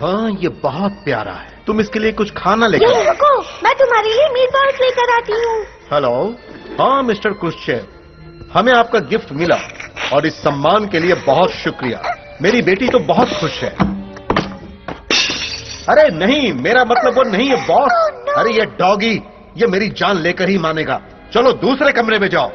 हाँ, ये बहुत प्यारा है। तुम इसके लिए कुछ खाना लेकर रुको, मैं तुम्हारे लिए मीट बॉल्स लेकर आती हूँ। हेलो, हाँ मिस्टर क्रुश्चेव, हमें आपका गिफ्ट मिला और इस सम्मान के लिए बहुत शुक्रिया। मेरी बेटी तो बहुत खुश है। अरे नहीं, मेरा मतलब वो नहीं है बॉस। अरे ये डॉगी, ये मेरी जान लेकर ही मानेगा। चलो दूसरे कमरे में जाओ।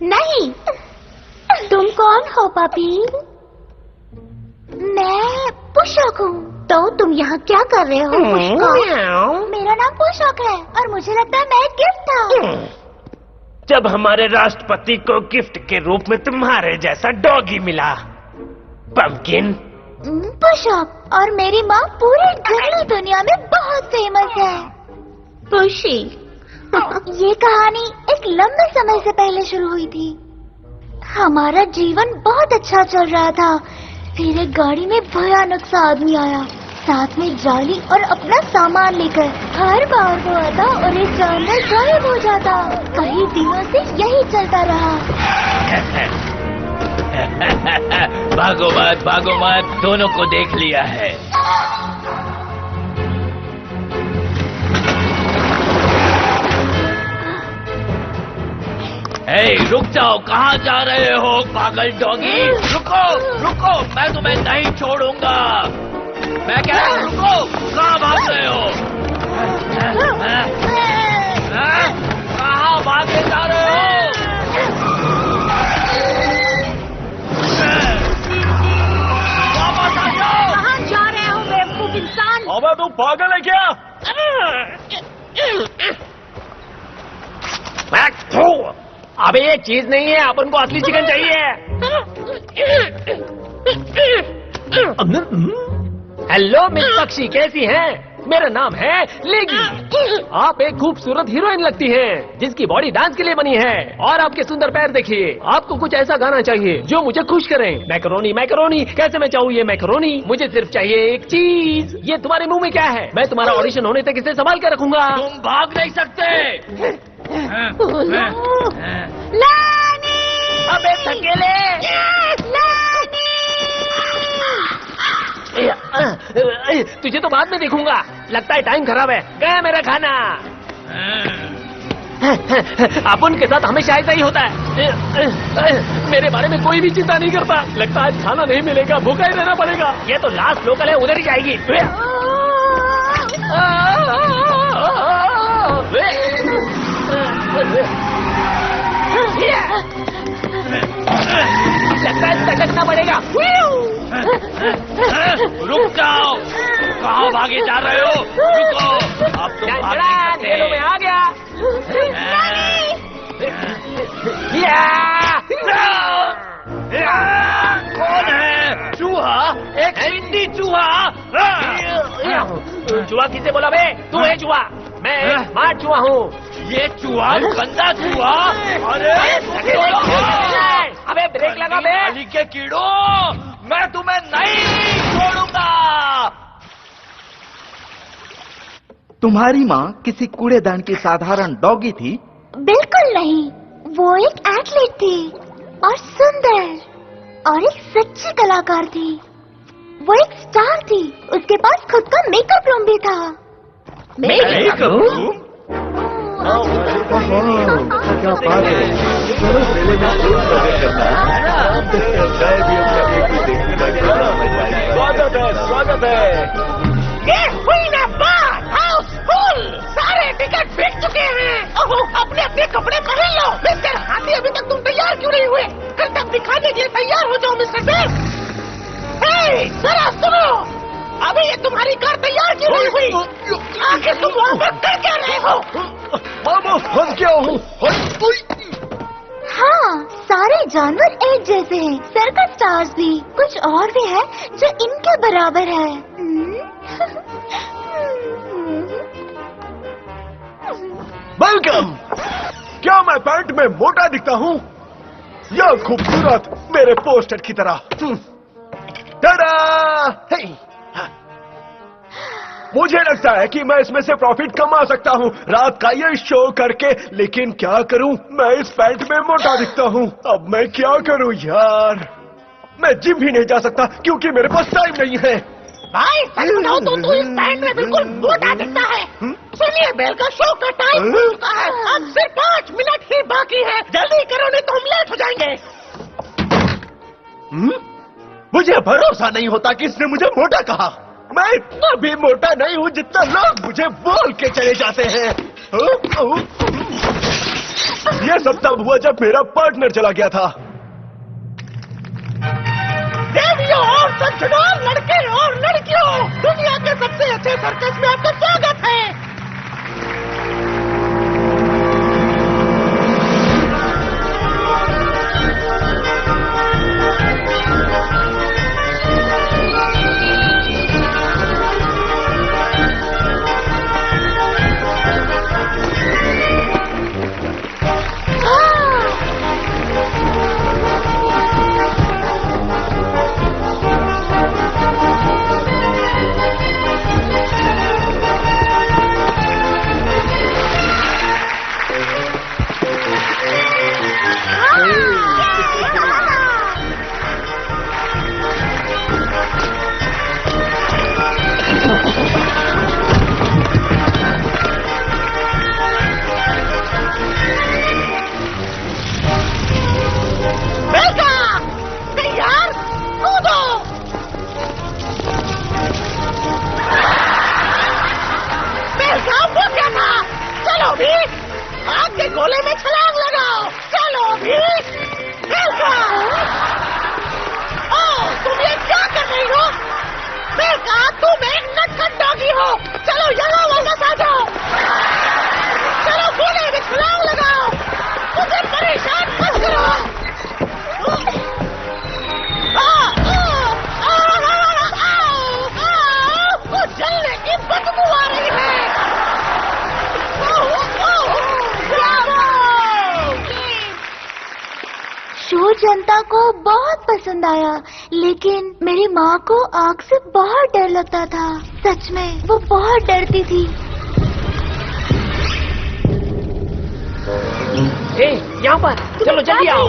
नहीं, तुम कौन हो पापी? मैं पुशॉक हूँ। तो तुम यहाँ क्या कर रहे हो पुशॉक? मेरा नाम पुशॉक है और मुझे लगता है मैं एक गिफ्ट था। जब हमारे राष्ट्रपति को गिफ्ट के रूप में तुम्हारे जैसा डॉगी मिला। पंपकिन। पुशॉक और मेरी माँ पूरी जंगली दुनिया में बहुत फेमस है। पुशी। ये कहानी एक लंबे समय से पहले शुरू हुई थी। हमारा जीवन बहुत अच्छा चल रहा था। फिर एक गाड़ी में भयानक सा आदमी आया, साथ में जाली और अपना सामान लेकर। हर बार वो आता और एक जानवर गायब हो जाता। कई दिनों से यही चलता रहा। भागो मत, दोनों को देख लिया है। रुक जाओ, कहाँ जा रहे हो पागल डॉगी? रुको, मैं तुम्हें नहीं छोड़ूंगा। मैं कह रहा हूँ रुको, कहाँ भाग रहे हो? कहाँ पागल है क्या? अबे ये चीज नहीं है, अपन को असली चिकन चाहिए। हेलो मिस पक्षी, कैसी हैं? मेरा नाम है लेगी। आप एक खूबसूरत हीरोइन लगती हैं, जिसकी बॉडी डांस के लिए बनी है। और आपके सुंदर पैर देखिए। आपको कुछ ऐसा गाना चाहिए जो मुझे खुश करे। मैकरोनी मैकरोनी, कैसे मैं चाहूँ ये मैकरोनी। मुझे सिर्फ चाहिए एक चीज। ये तुम्हारे मुंह में क्या है? मैं तुम्हारा ऑडिशन होने तक इसे संभाल कर रखूंगा। तुम भाग नहीं सकते। अबे धकेले। तुझे तो बाद में देखूंगा। लगता है टाइम खराब है। गया मेरा खाना। अपन के साथ हमेशा ऐसा ही होता है। मेरे बारे में कोई भी चिंता नहीं करता। लगता है खाना नहीं मिलेगा, भूखा ही रहना पड़ेगा। ये तो लास्ट लोकल है, उधर ही जाएगी। लगता है तटकना पड़ेगा। रुक जाओ, कहाँ भागे जा रहे हो? रुको, अब तुम भाग नहीं सकते। मैं आ गया। कौन है? चूहा? एक हिंदी चूहा? चूहा किसे बोला बे? तू है चूहा। मैं स्मार्ट चूहा हूँ। ये चूहा गंदा चूहा। अरे अबे ब्रेक लगा बे। अली के कीड़ो, मैं तुम्हें नहीं छोड़ूंगा। तुम्हारी माँ किसी कूड़ेदान की साधारण डॉगी थी? बिल्कुल नहीं, वो एक एथलीट थी और सुंदर और एक सच्ची कलाकार थी। वो एक स्टार थी। उसके पास खुद का मेकअप रूम भी था। Makeup room? क्या बात है। चलो मेले में स्वागत है। ये हुई ना बात। हाउसफुल, सारे टिकट बिक चुके हैं। ओहो, अपने अपने कपड़े पहन लो। मिस्टर हाथी, अभी तक तुम तैयार क्यों नहीं हुए? कल तक दिखाने के लिए तैयार हो जाओ मिस्टर बेल। जरा सुनो, अभी ये तुम्हारी कार तैयार क्यों नहीं हुई? आखिर तुम वहाँ पर कर क्या रहे हो? मामा, हम क्या हूँ? हाँ, सारे जानवर एक जैसे हैं। सर्कस स्टार्स भी। कुछ और भी है जो इनके बराबर है। वेलकम। क्या मैं पैंट में मोटा दिखता हूँ? या खूबसूरत मेरे पोस्टर की तरह? टाडा! हे! मुझे लगता है कि मैं इसमें से प्रॉफिट कमा सकता हूँ रात का ये शो करके। लेकिन क्या करूँ, मैं इस पैंट में मोटा दिखता हूँ। अब मैं क्या करूँ यार? मैं जिम भी नहीं जा सकता क्योंकि मेरे पास टाइम नहीं है। भाई सच बताओ तो तू इस पैंट में बिल्कुल मोटा दिखता है। चलिए, बेल का शो का टाइम हो चुका है। अब सिर्फ 5 मिनट ही बाकी है। जल्दी करो नहीं तो हम लेट हो जाएंगे। मुझे भरोसा नहीं होता कि इसने मुझे मोटा कहा। मैं इतना भी मोटा नहीं हूँ जितना लोग मुझे बोल के चले जाते हैं। ये सब तब हुआ जब मेरा पार्टनर चला गया था। देवियों और सज्जनों, लड़के और लड़कियों, दुनिया के सबसे अच्छे सर्कस में आपका स्वागत है। जनता को बहुत पसंद आया, लेकिन मेरी माँ को आग से बहुत डर लगता था। सच में वो बहुत डरती थी। यहाँ पर चलो जल्दी आओ।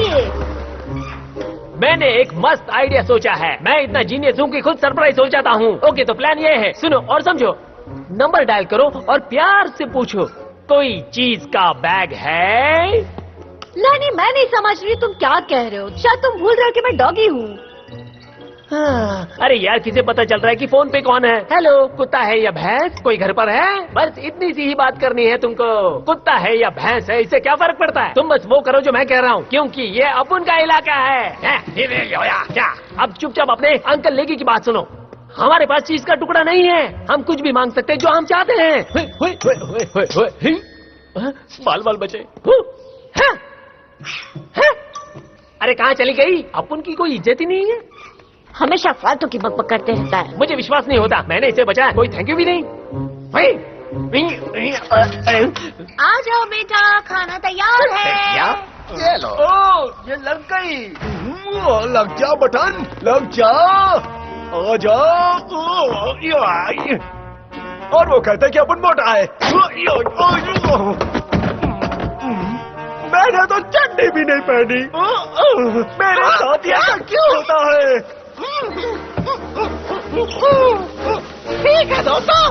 मैंने एक मस्त आइडिया सोचा है। मैं इतना जीनियस हूँ कि खुद सरप्राइज हो जाता हूँ। ओके, तो प्लान ये है, सुनो और समझो। नंबर डायल करो और प्यार से पूछो, कोई चीज का बैग है? नहीं, मैं नहीं समझ रही तुम क्या कह रहे हो। शायद तुम भूल रहे हो कि मैं डॉगी हूँ। अरे यार, किसे पता चल रहा है कि फोन पे कौन है? हेलो, कुत्ता है या भैंस? कोई घर पर है? बस इतनी सी ही बात करनी है तुमको। कुत्ता है या भैंस है, इससे क्या फर्क पड़ता है? तुम बस वो करो जो मैं कह रहा हूँ, क्योंकि ये अपन का इलाका है। क्या? अब चुपचाप अपने अंकल लेगी की बात सुनो। हमारे पास चीज का टुकड़ा नहीं है। हम कुछ भी मांग सकते हैं जो हम चाहते हैं। बाल बाल बचे। अरे कहाँ चली गई? अपन की कोई इज्जत ही नहीं है। हमेशा फालतू की बकबक करते रहता है। मुझे विश्वास नहीं होता, मैंने इसे बचाया, कोई थैंक यू भी नहीं। आ जाओ बेटा, खाना तैयार है। चलो। ओ, ये लग गई। लग जा बटन, लग जा। आ जा। और वो कहते कि अपन मोटा है। मैंने तो चड्डी भी नहीं पहनी। मेरे साथ ऐसा क्यों होता है? ठीक है दोस्तों,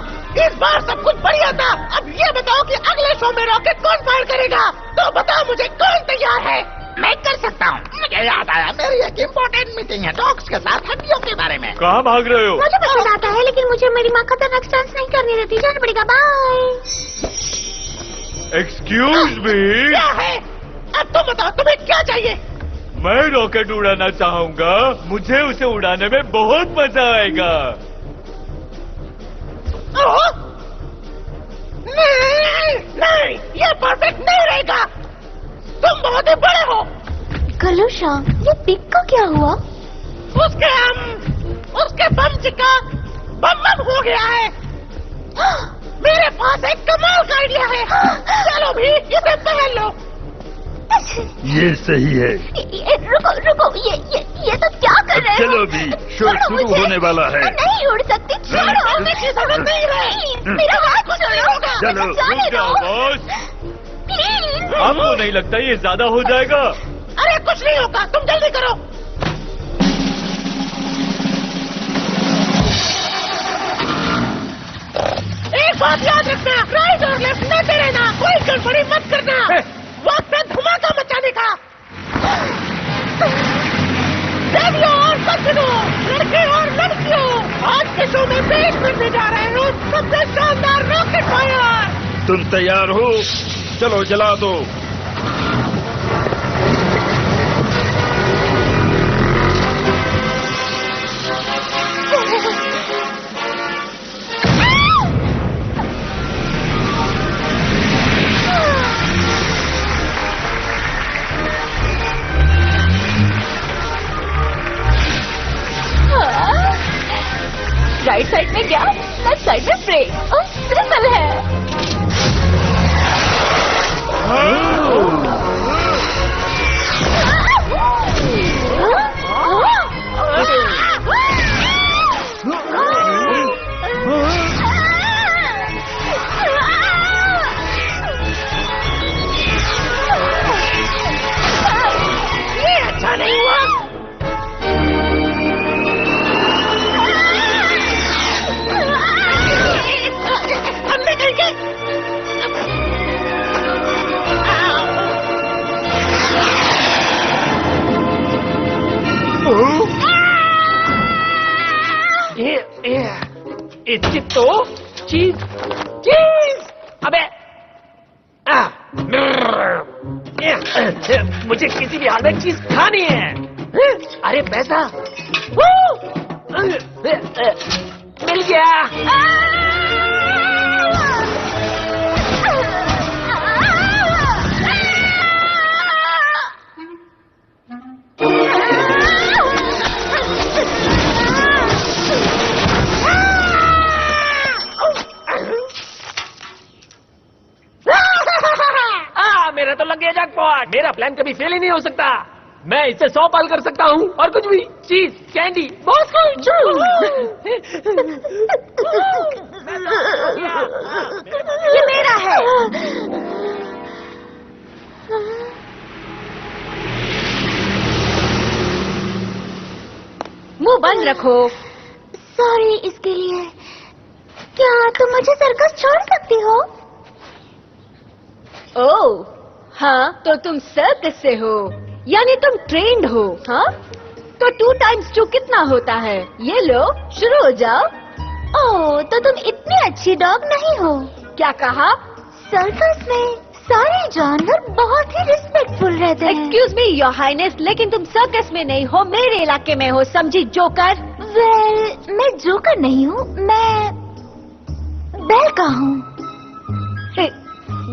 इस बार सब कुछ बढ़िया था। अब ये बताओ कि अगले शो में रॉकेट कौन फायर करेगा? तो बताओ मुझे, कौन तैयार है? मैं कर सकता हूँ। मुझे याद आया, मेरी एक इम्पोर्टेंट मीटिंग है डॉग्स के साथ हड्डियों के बारे में। कहाँ भाग रहे हो? मुझे पसंद आता है, लेकिन मुझे मेरी माँ खतरनाक स्टंट्स नहीं करनी रहती। जाना पड़ेगा, बाय। Excuse me. क्या है? अब तुम बताओ, तुम्हें क्या चाहिए? मैं रॉकेट उड़ाना चाहूँगा। मुझे उसे उड़ाने में बहुत मजा आएगा। नहीं, ये परफेक्ट नहीं रहेगा। तुम बहुत ही बड़े हो। कलुषा, ये पिक का क्या हुआ? उसके बम चिका बम हो गया है। मेरे पास एक कमाल का आइडिया है। चलो भी, इसे पहन लो। ये सही है। रुको, ये तो क्या कर रहे हो? चलो भी, शो शुरू होने वाला है। नहीं उड़ सकती, छोड़ो। मेरा हाथ छोड़ो। चलो, जाने रुक जाओ दो, बॉस। प्लीज। आपको नहीं लगता ये ज्यादा हो जाएगा? अरे कुछ नहीं होगा, तुम जल्दी करो। एक बात याद रखना, राइट और लेफ्ट लेते रहना, कोई गड़बड़ी मत करना। वक्त है धमाका मचाने का। देवियों और सज्जनों, लड़के और लड़कियों, आज के शो में पेश करने जा रहे हो सबसे शानदार रॉकेट फायर। तुम तैयार हो? चलो जला दो। राइट साइड में गैस, लेफ्ट साइड में ब्रेक और ट्रिपल है। ये अच्छा नहीं हुआ। हम निकलेंगे। इसकी तो चीज अबे मुझे किसी भी हाल में चीज खानी है। अरे पैसा मिल गया। मेरा तो लग गया जैकपॉट। मेरा प्लान कभी फेल ही नहीं हो सकता। मैं इससे 100 पाल कर सकता हूँ और कुछ भी, चीज, कैंडी, बहुत कुछ। ये मेरा है। मुंह बंद रखो। सॉरी इसके लिए। क्या तुम मुझे सर्कस छोड़ सकती हो? ओह हाँ, तो तुम सर्कस से हो, यानी तुम ट्रेंड हो। हाँ, तो 2 टाइम्स 2 कितना होता है? ये लो, शुरू हो जाओ। ओह, तो तुम इतनी अच्छी डॉग नहीं हो। क्या कहा? सर्कस में सारे जानवर बहुत ही रिस्पेक्टफुल रहते हैं। एक्सक्यूज मी योर हाइनेस, लेकिन तुम सर्कस में नहीं हो, मेरे इलाके में हो, समझी जोकर? वेल, मैं जोकर नहीं हूँ, मैं बेल का हूँ।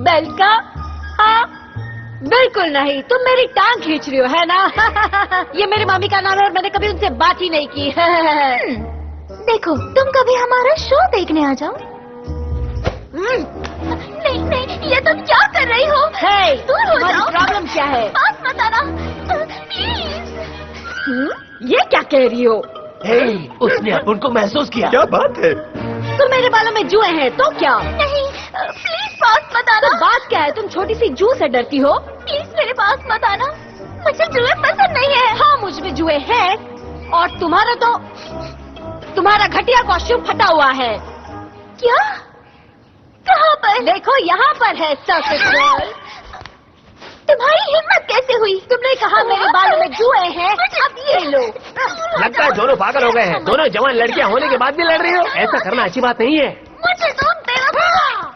बेल का? हाँ, बिल्कुल नहीं, तुम मेरी टांग खींच रही हो, है ना? ये मेरी मामी का नाम है और मैंने कभी उनसे बात ही नहीं की। देखो, तुम कभी हमारा शो देखने आ जाओ। नहीं नहीं, ये तुम क्या कर रही हो? हे, दूर हो तुम्हारी जाओ। प्रॉब्लम क्या है? बात मत आना, प्लीज। ये क्या कह रही हो? उसने अपन को महसूस किया। क्या बात है? तो मेरे बालों में जुए हैं तो क्या? नहीं, प्लीज बात मत आना। तो बात क्या है? तुम छोटी सी जू से डरती हो? प्लीज मेरे पास मत आना, मुझे जुए पसंद नहीं है। हाँ, मुझ में जुए हैं और तुम्हारा घटिया कॉस्ट्यूम फटा हुआ है। क्या? कहाँ पर? देखो, यहाँ पर है सर्कस बॉल। तुम्हारी हिम्मत कैसे हुई? तुमने कहा मेरे बालों में जुए हैं, अब ये लो। लगता है दोनों पागल हो गए हैं। दोनों जवान लड़कियां होने के बाद भी लड़ रही हो, ऐसा करना अच्छी बात नहीं है। मुझे तुम बेवकूफ।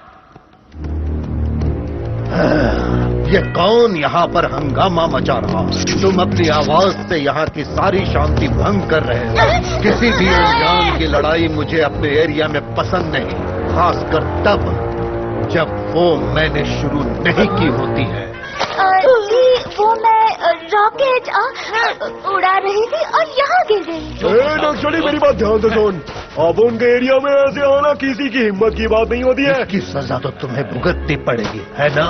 ये कौन यहाँ पर हंगामा मचा रहा? तुम अपनी आवाज से यहाँ की सारी शांति भंग कर रहे हो। किसी भी अनजान की लड़ाई मुझे अपने एरिया में पसंद नहीं, खासकर तब जब वो मैंने शुरू नहीं की होती है। जी, वो मैं रॉकेट उड़ा रही थी और यहाँ गिर गई। नक्सली, मेरी बात ध्यान से सुन। अब उनके एरिया में ऐसे आना किसी की हिम्मत की बात नहीं होती है। इसकी सजा तो तुम्हें भुगतनी पड़ेगी, है ना?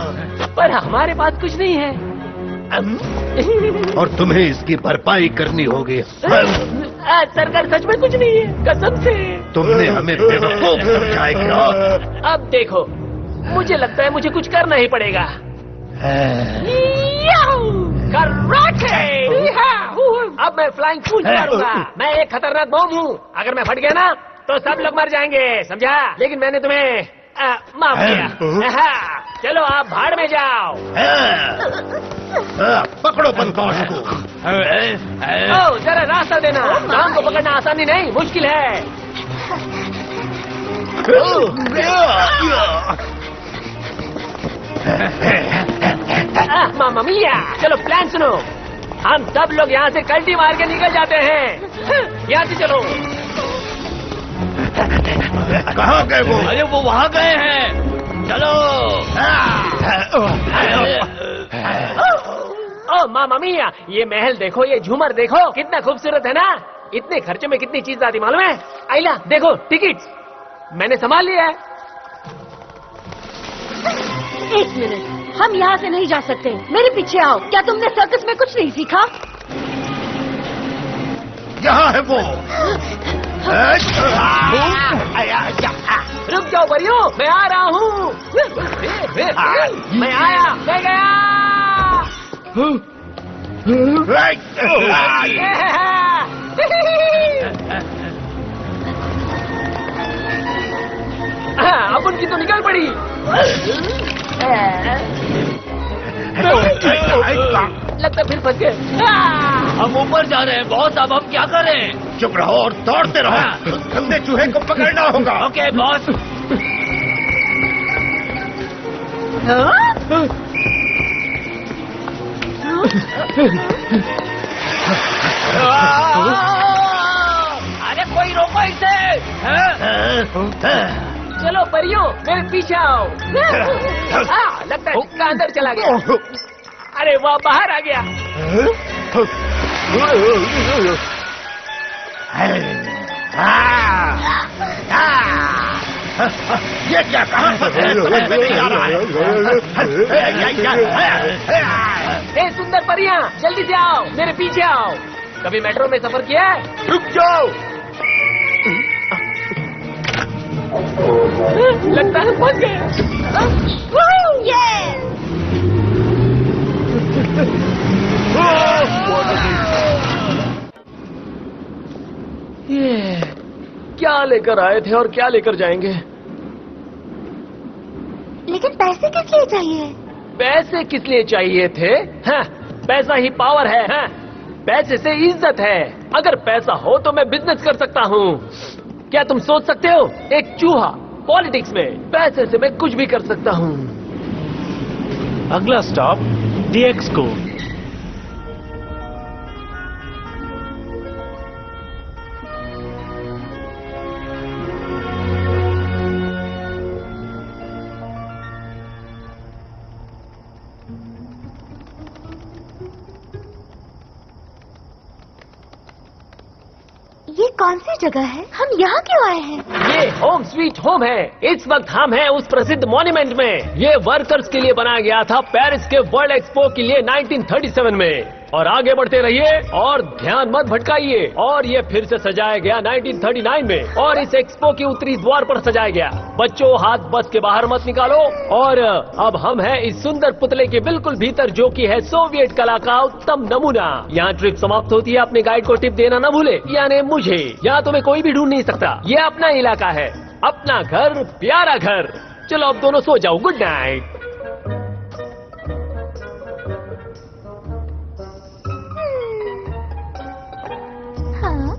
पर हमारे पास कुछ नहीं है। और तुम्हें इसकी भरपाई करनी होगी। सरकार, सच में कुछ नहीं है, कसम से। तुमने हमें बेवकूफ समझा है क्या? अब देखो, मुझे लगता है मुझे कुछ करना ही पड़ेगा। कराटे! अब मैं फ्लाइंग पूंछ मारूंगा। मैं एक खतरनाक बॉम्ब हूँ, अगर मैं फट गया ना तो सब लोग मर जाएंगे, समझा? लेकिन मैंने तुम्हें माफ किया। चलो आप भाड़ में जाओ। पकड़ो पंकज को। ओ, जरा रास्ता देना। नाम को पकड़ना आसानी नहीं, मुश्किल है। मामा मिया, चलो प्लान सुनो। हम सब लोग यहाँ से कल्टी मार के निकल जाते हैं। यहाँ से चलो। कहाँ गए वो? अरे वो वहाँ गए हैं, चलो। ओ मामा मिया, ये महल देखो, ये झूमर देखो, कितना खूबसूरत है ना? इतने खर्चे में कितनी चीज आती मालूम है? आइला देखो, टिकट्स मैंने संभाल लिया है। एक मिनट, हम यहाँ से नहीं जा सकते, मेरे पीछे आओ। क्या तुमने सर्कस में कुछ नहीं सीखा? यहाँ है वो। रुक जाओ परियो, मैं आ रहा हूँ। मैं आया, मैं गया। अब उनकी तो निकल पड़ी। लगता फिर फंस गए। हम ऊपर जा रहे हैं बॉस, अब हम क्या करें? चुप रहो और दौड़ते रहो। उस गंदे चूहे को पकड़ना होगा। Okay boss. अरे कोई रोको इसे। चलो परियों, मेरे पीछे आओ। लगता है टिक्का अंदर चला गया। अरे वह बाहर आ गया। ये क्या? कहाँ फंसे? समझ में नहीं आ रहा है। ए सुंदर परियां, जल्दी से आओ, मेरे पीछे आओ। कभी मेट्रो में सफर किया है? रुक जाओ। लगता है पहुंच गए। ये क्या लेकर आए थे और क्या लेकर जाएंगे? लेकिन पैसे किस लिए चाहिए? पैसे किस लिए चाहिए थे? हाँ, पैसा ही पावर है। हाँ, पैसे से इज्जत है। अगर पैसा हो तो मैं बिजनेस कर सकता हूँ। क्या तुम सोच सकते हो? एक चूहा पॉलिटिक्स में, पैसे से मैं कुछ भी कर सकता हूँ। अगला स्टॉप डीएक्सको। ये कौन सी जगह है? हम यहाँ क्यों आए हैं? ये होम स्वीट होम है। इस वक्त हम हैं उस प्रसिद्ध मॉन्यूमेंट में। ये वर्कर्स के लिए बनाया गया था पेरिस के वर्ल्ड एक्सपो के लिए 1937 में। और आगे बढ़ते रहिए और ध्यान मत भटकाइए। और ये फिर से सजाया गया 1939 में और इस एक्सपो की उत्तरी द्वार पर सजाया गया। बच्चों, हाथ बस के बाहर मत निकालो। और अब हम हैं इस सुंदर पुतले के बिल्कुल भीतर, जो कि है सोवियत कला का उत्तम नमूना। यहाँ ट्रिप समाप्त होती है। अपने गाइड को टिप देना न भूले, यानी मुझे। यहाँ तुम्हें कोई भी ढूंढ नहीं सकता। ये अपना इलाका है, अपना घर, प्यारा घर। चलो अब दोनों सो जाओ। Good night. हाँ?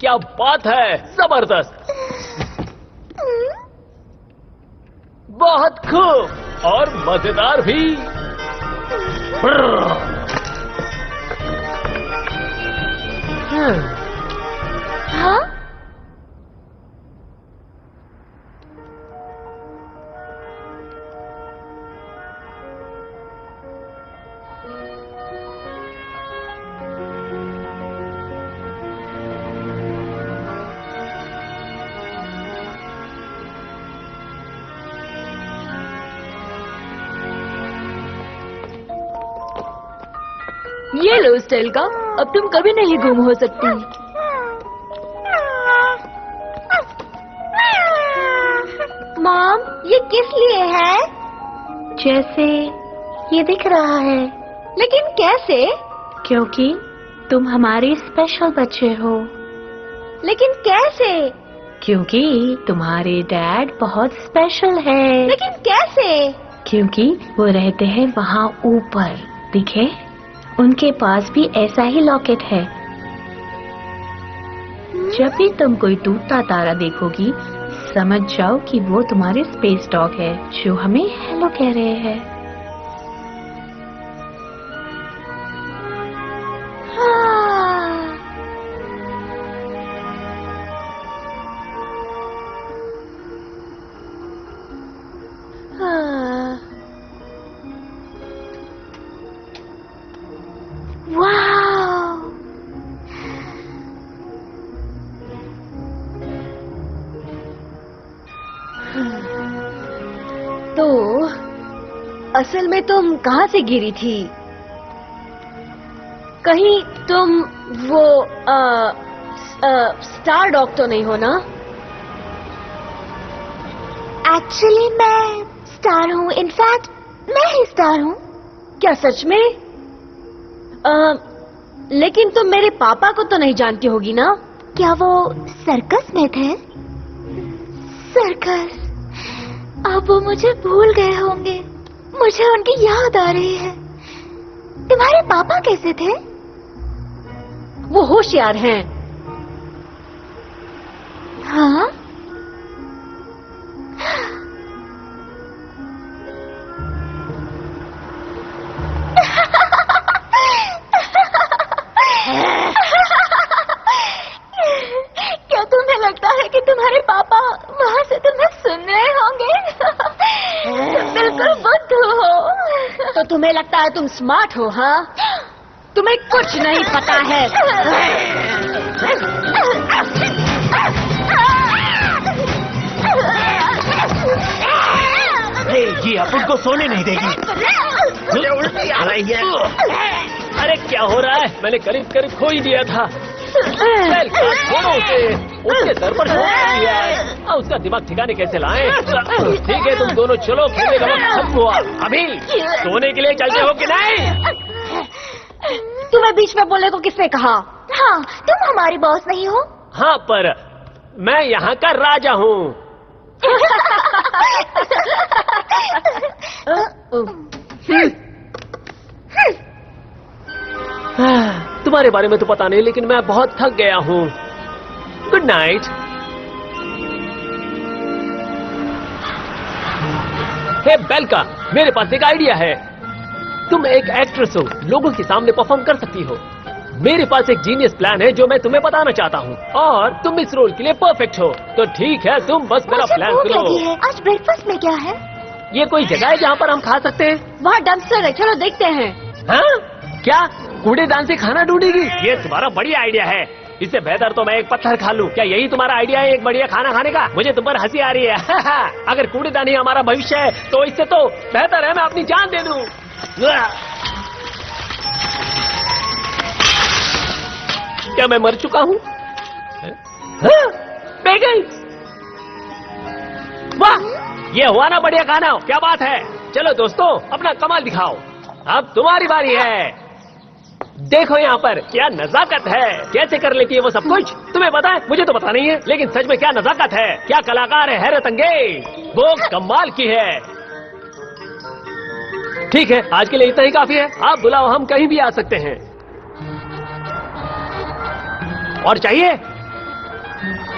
क्या बात है, जबरदस्त, बहुत खूब और मजेदार भी। हाँ? ये लो स्टाइल का, अब तुम कभी नहीं गुम हो सकती। मॉम, ये किस लिए है? जैसे ये दिख रहा है। लेकिन कैसे? क्योंकि तुम हमारे स्पेशल बच्चे हो। लेकिन कैसे? क्योंकि तुम्हारे डैड बहुत स्पेशल है। लेकिन कैसे? क्योंकि वो रहते हैं वहाँ ऊपर, दिखे? उनके पास भी ऐसा ही लॉकेट है। जब भी तुम कोई टूटता तारा देखोगी, समझ जाओ कि वो तुम्हारे स्पेस डॉग है, जो हमें हेलो कह रहे हैं। तो असल में तुम कहाँ से गिरी थी? कहीं तुम वो स्टार डॉग तो नहीं हो ना? एक्चुअली मैं स्टार हूँ। इनफैक्ट मैं ही स्टार हूँ। क्या सच में? लेकिन तुम मेरे पापा को तो नहीं जानती होगी ना? क्या वो सर्कस में थे? सर्कस? अब वो मुझे भूल गए होंगे। मुझे उनकी याद आ रही है। तुम्हारे पापा कैसे थे? वो होशियार हैं। हाँ? क्या तुम्हें लगता है कि तुम्हारे पापा वहाँ से तुम्हें सुन रहे होंगे? तुम बिल्कुल बुद्धू हो। तो तुम्हें लगता है तुम स्मार्ट हो? हाँ, तुम्हें कुछ नहीं पता है। तुमको सोने नहीं देगी। मुझे उल्टी आ रही है। अरे क्या हो रहा है? मैंने करीब करीब खो ही दिया था। छोड़ो उसे, उसके सर पर चोट लगी है। उसका दिमाग ठिकाने कैसे लाएं? ठीक है, तुम दोनों चलो, खेलने का वक्त खत्म हुआ। अभी सोने के लिए चलते हो कि नहीं? तुम्हें बीच में बोलने को किसने कहा? हाँ, तुम हमारी बॉस नहीं हो। हाँ, पर मैं यहाँ का राजा हूँ। तुम्हारे बारे में तो पता नहीं, लेकिन मैं बहुत थक गया हूँ। Good night. हे बेल्का, मेरे पास एक आइडिया है। तुम एक एक्ट्रेस हो, लोगों के सामने परफॉर्म कर सकती हो। मेरे पास एक जीनियस प्लान है जो मैं तुम्हें बताना चाहता हूँ, और तुम इस रोल के लिए परफेक्ट हो। तो ठीक है, तुम बस मेरा प्लान सुनो। आज ब्रेकफास्ट में क्या है? ये कोई जगह है जहाँ पर हम खा सकते हैं? वहाँ डम्पस्टर है, चलो देखते हैं। हाँ? क्या कूड़ेदान से खाना ढूंढेगी? ये तुम्हारा बढ़िया आइडिया है। इससे बेहतर तो मैं एक पत्थर खा लूं। क्या यही तुम्हारा आइडिया है एक बढ़िया खाना खाने का? मुझे तुम पर हंसी आ रही है। अगर कूड़ेदान ही हमारा भविष्य है तो इससे तो बेहतर है मैं अपनी जान दे दूं। क्या मैं मर चुका हूँ? गई। वाह, ये हुआ ना बढ़िया खाना। क्या बात है। चलो दोस्तों, अपना कमाल दिखाओ। अब तुम्हारी बारी है। देखो यहाँ पर क्या नजाकत है। कैसे कर लेती है वो सब कुछ? तुम्हें पता है? मुझे तो पता नहीं है, लेकिन सच में क्या नजाकत है, क्या कलाकार है, हैरत अंगेज। वो कमाल की है। ठीक है, आज के लिए इतना ही काफी है। आप बुलाओ, हम कहीं भी आ सकते हैं। और चाहिए?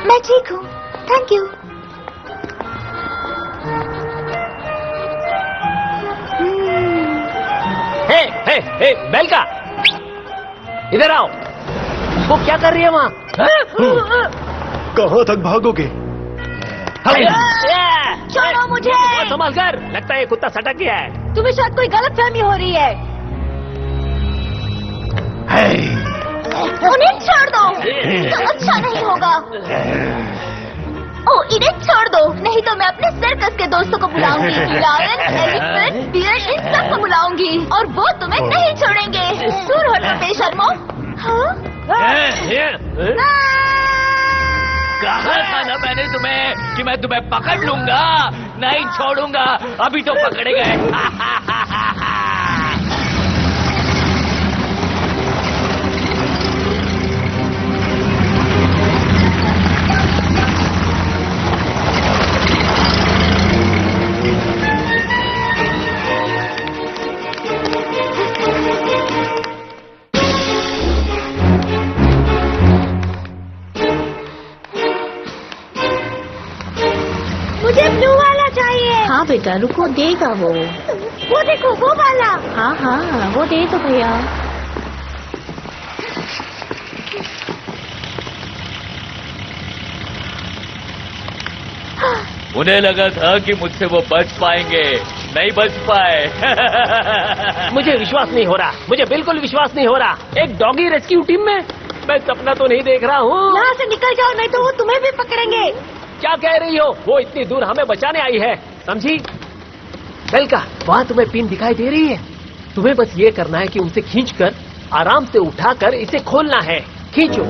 मैं ठीक हूँ, थैंक यू। हे बेल्का, इधर आओ। वो क्या कर रही है वहाँ? कहाँ तक भागोगे? छोड़ो मुझे। संभाल कर, लगता है ये कुत्ता सटक गया है। तुम्हें शायद कोई गलतफहमी हो रही है। उन्हें छोड़ दो, तो अच्छा नहीं होगा। ओ, इन्हें छोड़ दो, नहीं तो मैं अपने सर्कस के दोस्तों को बुलाऊंगी। लायन, एलिफेंट, डियर, इन सबको बुलाऊंगी और वो तुम्हें नहीं छोड़ेंगे। दूर हटो बेशर्मो। कहा था ना मैंने तुम्हें कि मैं तुम्हें पकड़ लूंगा, नहीं छोड़ूंगा। अभी तो पकड़े गए। मुझे ब्लू वाला चाहिए। हाँ बेटा, रुको, देगा वो। वो देखो, वो वाला। हाँ हाँ, वो दे दो भैया। उन्हें लगा था कि मुझसे वो बच पाएंगे, नहीं बच पाए। मुझे विश्वास नहीं हो रहा, मुझे बिल्कुल विश्वास नहीं हो रहा। एक डॉगी रेस्क्यू टीम में? मैं सपना तो नहीं देख रहा हूँ। यहाँ से निकल जाओ, नहीं तो वो तुम्हें भी पकड़ेंगे। क्या कह रही हो? वो इतनी दूर हमें बचाने आई है, समझी? बेल्का, वहाँ तुम्हें पिन दिखाई दे रही है? तुम्हें बस ये करना है कि उसे खींचकर आराम से उठाकर इसे खोलना है। खींचो।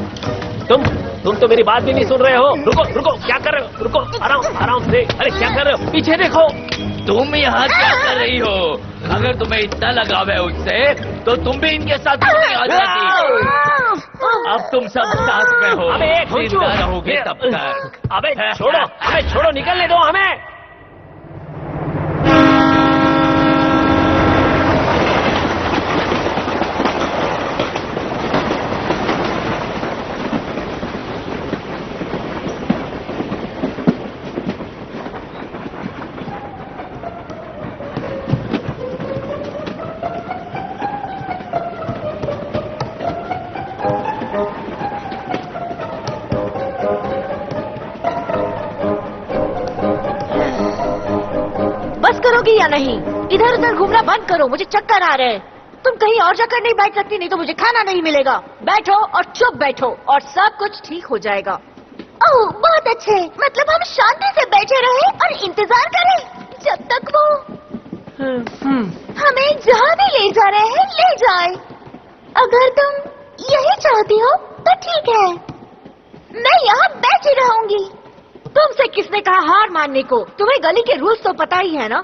तुम तो मेरी बात भी नहीं सुन रहे हो। रुको रुको, क्या कर रहे हो? रुको, आराम से। अरे क्या कर रहे हो? पीछे देखो। तुम यहाँ क्या कर रही हो? अगर तुम्हें इतना लगाव है उससे, तो तुम भी इनके साथ क्यों आ जाती? अब तुम सब साथ में हो। अबे जिंदा रहोगे तब तक। अबे छोड़ो, हमें छोड़ो, निकलने दो हमें। करोगी या नहीं? इधर उधर घूमना बंद करो, मुझे चक्कर आ रहे हैं। तुम कहीं और जाकर नहीं बैठ सकती, नहीं तो मुझे खाना नहीं मिलेगा। बैठो और चुप बैठो और सब कुछ ठीक हो जाएगा। ओह, बहुत अच्छे। मतलब हम शांति से बैठे रहे और इंतजार करें जब तक वो हमें जहाँ भी ले जा रहे हैं ले जाए। अगर तुम यही चाहती हो तो ठीक है, मैं यहाँ बैठी रहूंगी। तुमसे किसने कहा हार मानने को? तुम्हें गली के रूल्स तो पता ही है ना,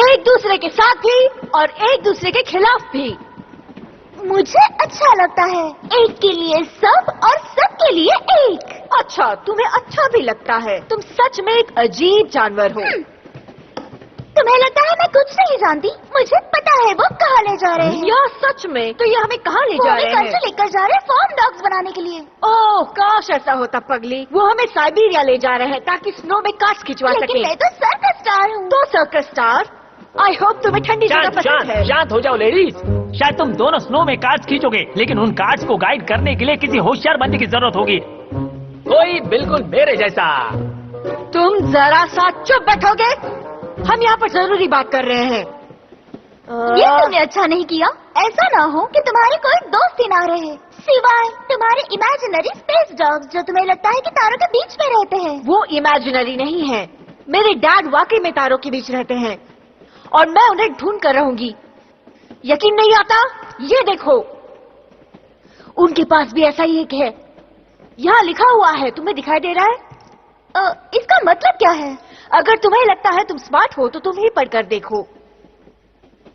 एक दूसरे के साथ भी और एक दूसरे के खिलाफ भी। मुझे अच्छा लगता है, एक के लिए सब और सब के लिए एक। अच्छा, तुम्हें अच्छा भी लगता है। तुम सच में एक अजीब जानवर हो। तुम्हें लगता है मैं कुछ नहीं जानती? मुझे पता है वो कहाँ ले जा रहे हैं। या सच में? तो ये हमें कहाँ ले जा रहे हैं? लेकर जा रहे हैं फार्म डॉग्स बनाने के लिए। ओह काश ऐसा होता पगली। वो हमें साइबेरिया ले जा रहे हैं ताकि स्नो में कार्ड्स खिंचवा सके। मैं तो सर्कस स्टार हूँ। तो सर्कस स्टार, आई होप तुम्हें ठंडी जगह पसंद है। शांत हो जाओ लेडीज। शायद तुम दोनों स्नो में कार्ड्स खींचोगे, लेकिन उन कार्ड्स को गाइड करने के लिए किसी होशियार बंदे की जरूरत होगी। कोई बिल्कुल मेरे जैसा। तुम जरा सा चुप बैठोगे? हम यहाँ पर जरूरी बात कर रहे हैं। ये तुमने अच्छा नहीं किया। ऐसा ना हो कि तुम्हारे कोई दोस्त ही ना रहे सिवाय तुम्हारे इमेजिनरी स्पेस डॉग्स, जो तुम्हें लगता है कि तारों के बीच में रहते हैं। वो इमेजिनरी नहीं है। मेरे डैड वाकई में तारों के बीच रहते हैं और मैं उन्हें ढूंढ कर रहूंगी। यकीन नहीं आता? ये देखो, उनके पास भी ऐसा ही एक है। यहाँ लिखा हुआ है, तुम्हें दिखाई दे रहा है? इसका मतलब क्या है? अगर तुम्हें लगता है तुम स्मार्ट हो तो तुम ही पढ़कर देखो।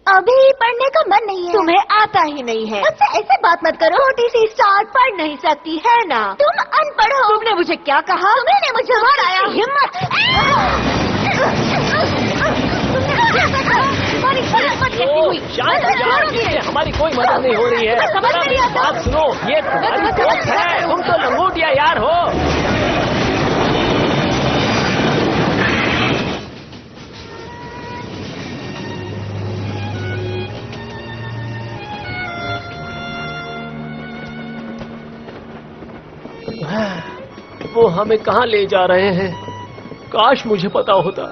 अभी पढ़ने का मन नहीं है। तुम्हें आता ही नहीं है। मुझसे ऐसे बात मत करो। छोटी सी स्टार पढ़ नहीं सकती है ना? तुम अनपढ़ हो। तुमने मुझे क्या कहा? तुमने मुझे हराया। हिम्मत। हमारी कोई मदद नहीं हो रही है। आप सुनो, ये तुम्हारी दोस्त है, तुम तो लंगोटिया यार हो। वो हमें कहाँ ले जा रहे हैं? काश मुझे पता होता।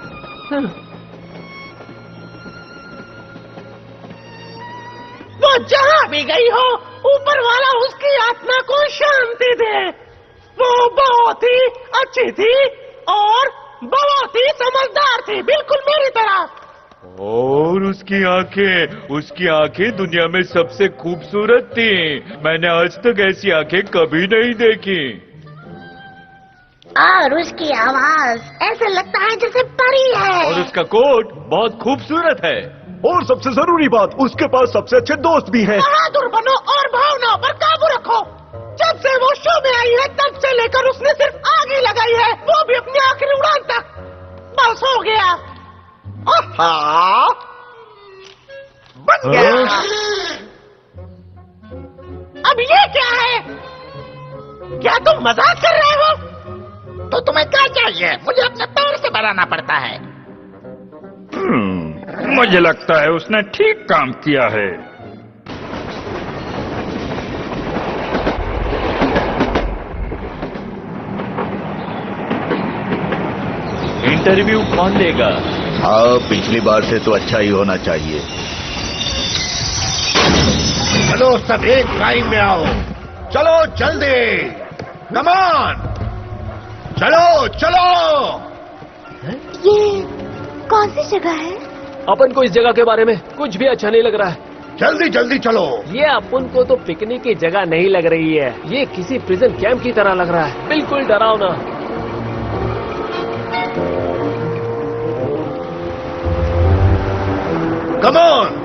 वो जहाँ भी गई हो, ऊपर वाला उसकी आत्मा को शांति दे। वो बहुत ही अच्छी थी और बहुत ही समझदार थी, बिल्कुल मेरी तरह। और उसकी आंखें दुनिया में सबसे खूबसूरत थी। मैंने आज तक ऐसी आंखें कभी नहीं देखी। और उसकी आवाज ऐसे लगता है जैसे परी है। और उसका कोट बहुत खूबसूरत है। और सबसे जरूरी बात, उसके पास सबसे अच्छे दोस्त भी हैं। बहादुर बनो और भावनाओं पर काबू रखो। जब से वो शो में आई है तब से लेकर उसने सिर्फ आग ही लगाई है, वो भी अपनी आखिरी उड़ान तक। बस हो गया। बन गया। अब ये क्या है? क्या तुम मजाक कर रहे हो? तो तुम्हें क्या चाहिए? मुझे अपने पैर से बनाना पड़ता है। मुझे लगता है उसने ठीक काम किया है। इंटरव्यू कौन लेगा? हाँ, पिछली बार से तो अच्छा ही होना चाहिए। चलो सब एक लाइन में आओ। चलो जल्दी, कम ऑन, चलो चलो। ये कौन सी जगह है? अपन को इस जगह के बारे में कुछ भी अच्छा नहीं लग रहा है। जल्दी जल्दी चलो। ये अपन को तो पिकनिक की जगह नहीं लग रही है, ये किसी प्रिजन कैंप की तरह लग रहा है, बिल्कुल डरावना। Come on.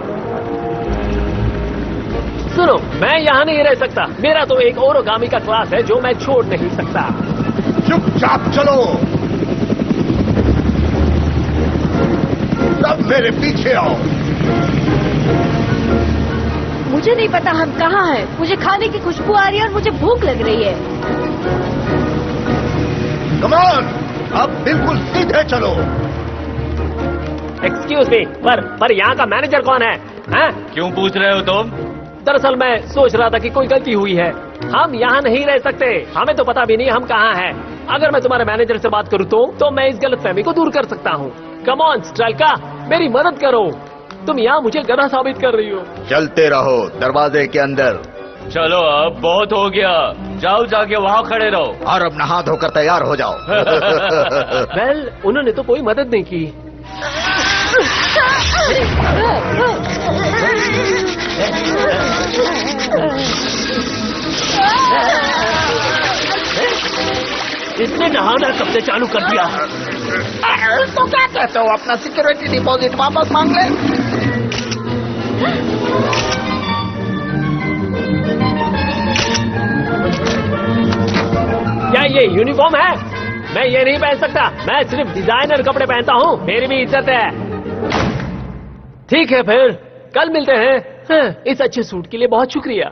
सुनो, मैं यहाँ नहीं रह सकता। मेरा तो एक ओरोगामी का क्लास है जो मैं छोड़ नहीं सकता। चुपचाप चलो, सब मेरे पीछे आओ। मुझे नहीं पता हम कहाँ हैं। मुझे खाने की खुशबू आ रही है और मुझे भूख लग रही है। कम ऑन, अब बिल्कुल सीधे चलो। एक्सक्यूज मी, पर यहाँ का मैनेजर कौन है? क्यों पूछ रहे हो तुम? दरअसल मैं सोच रहा था कि कोई गलती हुई है। हम यहाँ नहीं रह सकते, हमें तो पता भी नहीं हम कहाँ हैं। अगर मैं तुम्हारे मैनेजर से बात करूँ तो मैं इस गलतफहमी को दूर कर सकता हूँ। कम ऑन स्ट्रेल्का, मेरी मदद करो। तुम यहाँ मुझे गधा साबित कर रही हो। चलते रहो दरवाजे के अंदर। चलो अब बहुत हो गया, जाओ जाके वहाँ खड़े रहो और अब नहा धोकर तैयार हो जाओ। वेल, उन्होंने तो कोई मदद नहीं की। इसने नहाना कब से चालू कर दिया? तो क्या कहते हो, अपना सिक्योरिटी डिपॉजिट वापस मांग ले। क्या ये यूनिफॉर्म है? मैं ये नहीं पहन सकता। मैं सिर्फ डिजाइनर कपड़े पहनता हूँ, मेरी भी इज्जत है। ठीक है फिर कल मिलते हैं। हाँ, इस अच्छे सूट के लिए बहुत शुक्रिया।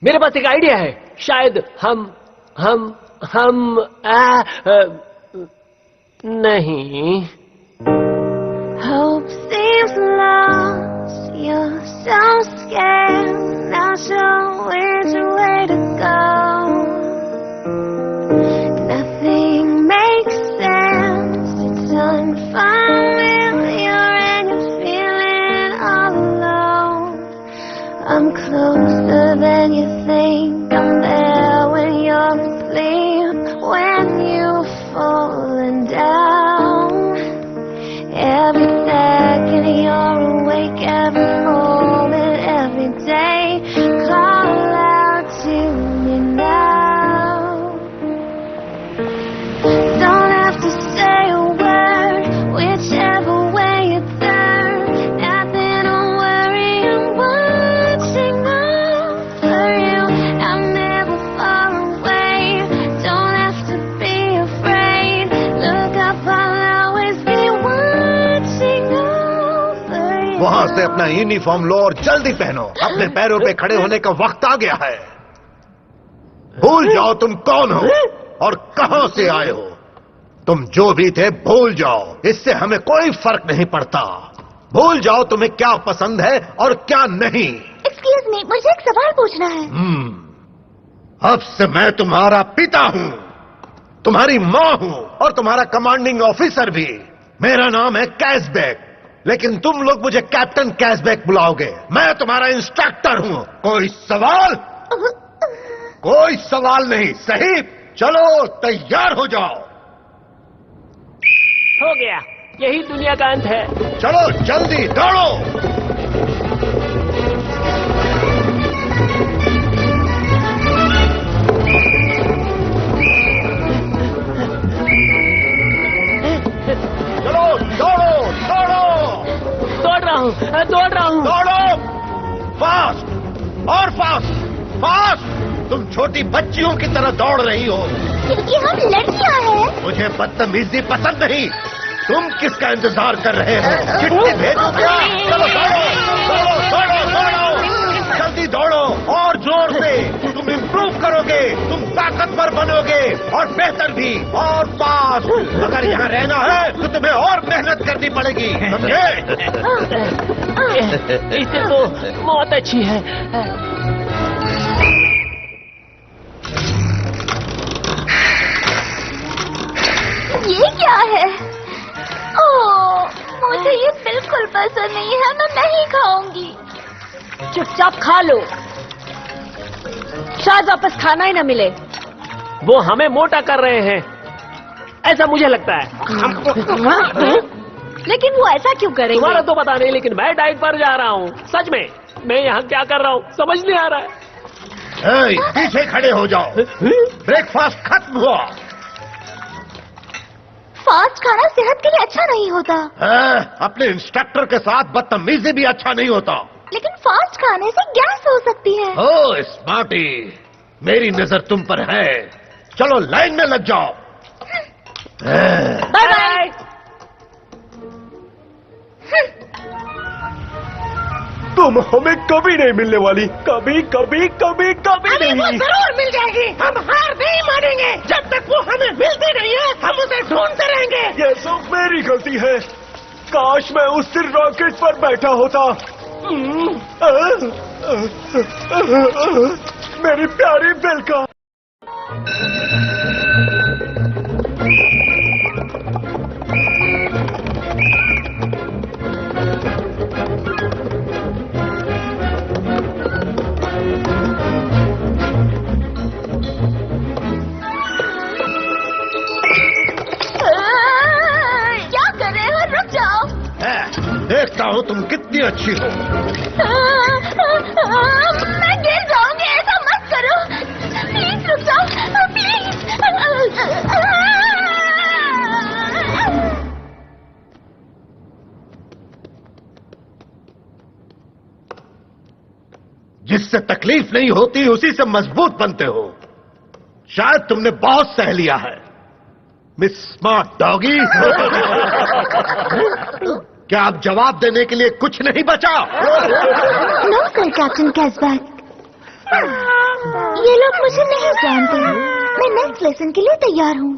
मेरे पास एक आइडिया है। शायद हम नहीं। Hope seems lost, you're so scared, not sure which way to go. Nothing makes sense, it's unfamiliar and you're feeling all alone. I'm closer than you think, I'm there when you're asleep, when you've fallen down. Every second you're awake, every moment, every day. Call out to me now. Don't have to say a word, whichever way you turn. Nothing to worry, I'm watching out for you. I'm never far away, don't have to be afraid. Look up, I'll always be watching out for you. वहां से अपना uniform लो और जल्दी पहनो। अपने पैरों पे खड़े होने का वक्त आ गया है। भूल जाओ तुम कौन हो और कहां से आए हो। तुम जो भी थे भूल जाओ, इससे हमें कोई फर्क नहीं पड़ता। भूल जाओ तुम्हें क्या पसंद है और क्या नहीं। Excuse me, मुझे एक सवाल पूछना है। अब से मैं तुम्हारा पिता हूं, तुम्हारी मां हूं और तुम्हारा कमांडिंग ऑफिसर भी। मेरा नाम है कैशबैक, लेकिन तुम लोग मुझे कैप्टन कैशबैक बुलाओगे। मैं तुम्हारा इंस्ट्रक्टर हूं। कोई सवाल? कोई सवाल नहीं, सही? चलो तैयार हो जाओ। हो गया, यही दुनिया का अंत है। चलो जल्दी दौड़ो। चलो दौड़ो दौड़ो। दौड़ रहा हूँ, दौड़ रहा हूँ। दौड़ो, फास्ट और फास्ट फास्ट। तुम छोटी बच्चियों की तरह दौड़ रही हो। क्योंकि हम लड़कियां हैं। मुझे बदतमीजी पसंद नहीं। तुम किसका इंतजार कर रहे हो? चिट्ठी भेजो क्या? चलो दौड़ो दौड़ो दौड़ो दौड़ो, जल्दी दौड़ो और जोर से। तुम इम्प्रूव करोगे, तुम ताकतवर बनोगे और बेहतर भी और फास्ट। अगर यहाँ रहना है तो तुम्हें और मेहनत करनी पड़ेगी, समझे? इससे तो बहुत अच्छी है। ये क्या है? ओह, मुझे ये बिल्कुल पसंद नहीं है, मैं नहीं खाऊंगी। चुपचाप खा लो, शायद वापस खाना ही ना मिले। वो हमें मोटा कर रहे हैं, ऐसा मुझे लगता है। लेकिन वो ऐसा क्यों करेंगे? तुम्हारा तो पता नहीं, लेकिन मैं डाइट पर जा रहा हूँ। सच में, मैं यहाँ क्या कर रहा हूँ समझ नहीं आ रहा है। पीछे खड़े हो जाओ, ब्रेकफास्ट खत्म हुआ। फास्ट खाना सेहत के लिए अच्छा नहीं होता। अपने इंस्ट्रक्टर के साथ बदतमीजी भी अच्छा नहीं होता। लेकिन फास्ट खाने से गैस हो सकती है। ओह स्मार्टी, मेरी नजर तुम पर है। चलो लाइन में लग जाओ। Bye bye. तुम हमें कभी नहीं मिलने वाली, कभी कभी कभी कभी वो नहीं। जरूर मिल जाएगी, हम हार नहीं मानेंगे। जब तक वो हमें मिलती नहीं है हम उसे ढूंढते रहेंगे। ये सब मेरी गलती है। काश मैं उस दिन रॉकेट पर बैठा होता। मेरी प्यारी बेलका। तुम कितनी अच्छी हो। मैं गिर जाऊंगी, ऐसा मत करो। प्लीज रुक जाओ, प्लीज। जिससे तकलीफ नहीं होती उसी से मजबूत बनते हो। शायद तुमने बहुत सह लिया है मिस स्मार्ट डॉगी। क्या अब जवाब देने के लिए कुछ नहीं बचा? नो सर कैप्टन कैशबैक, ये लोग मुझे नहीं जानते। मैं नेक्स्ट लेसन के लिए तैयार हूँ।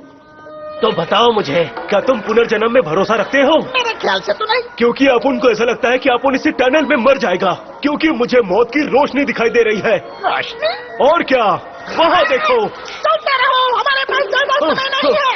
तो बताओ मुझे, क्या तुम पुनर्जन्म में भरोसा रखते हो? मेरे ख्याल से तो नहीं। क्योंकि अपुन को ऐसा लगता है कि अपुन इसी टनल में मर जाएगा, क्योंकि मुझे मौत की रोशनी दिखाई दे रही है। रोशनी? और क्या, वहाँ देखो। चलते रहो, हमारे पास ज्यादा समय नहीं है।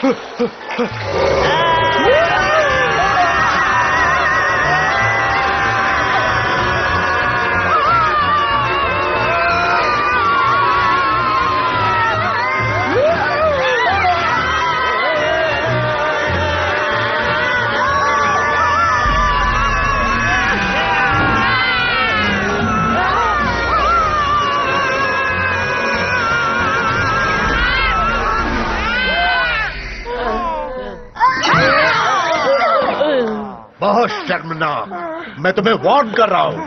बहुत शर्मनाक। मैं तुम्हें वार्न कर रहा हूँ,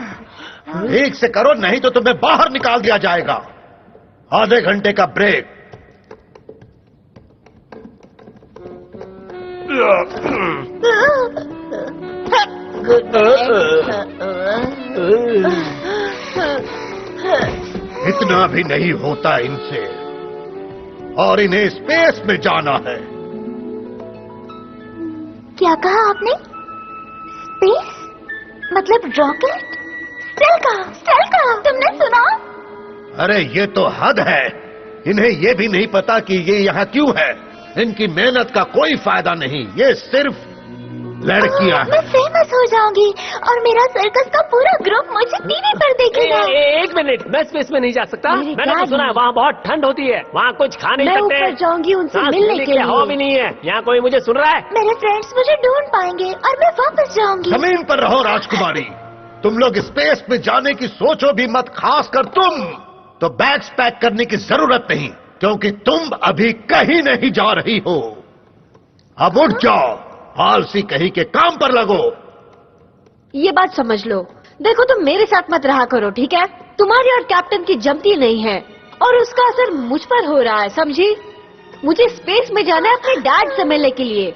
ठीक से करो नहीं तो तुम्हें बाहर निकाल दिया जाएगा। आधे घंटे का ब्रेक। इतना भी नहीं होता इनसे, और इन्हें स्पेस में जाना है। क्या कहा आपने? स्पेस मतलब रॉकेट? स्टेल का तुमने सुना? अरे ये तो हद है। इन्हें ये भी नहीं पता कि ये यहाँ क्यों है। इनकी मेहनत का कोई फायदा नहीं, ये सिर्फ लड़कियां हैं। मैं फेमस हो जाऊंगी और मेरा सर्कस का पूरा ग्रुप मुझे टीवी पर देखेगा। एक मिनट, मैं स्पेस में नहीं जा सकता। मैंने तो सुना है वहाँ बहुत ठंड होती है, वहाँ कुछ खा नहीं सकते। मैं ऊपर जाऊंगी उनसे मिलने के लिए। हवा भी नहीं है। यहाँ कोई मुझे सुन रहा है? मेरे फ्रेंड्स मुझे ढूंढ पाएंगे और मैं वापस जाऊंगी। जमीन पर रहो राजकुमारी। तुम लोग स्पेस में जाने की सोचो भी मत, खासकर तुम। तो बैग्स पैक करने की जरूरत नहीं, क्योंकि तुम अभी कहीं नहीं जा रही हो। अब उठ जाओ, आलसी कहीं के काम पर लगो। ये बात समझ लो। देखो तुम मेरे साथ मत रहा करो, ठीक है? तुम्हारी और कैप्टन की जमती नहीं है और उसका असर मुझ पर हो रहा है, समझी? मुझे स्पेस में जाना है अपने डैड से मिलने के लिए।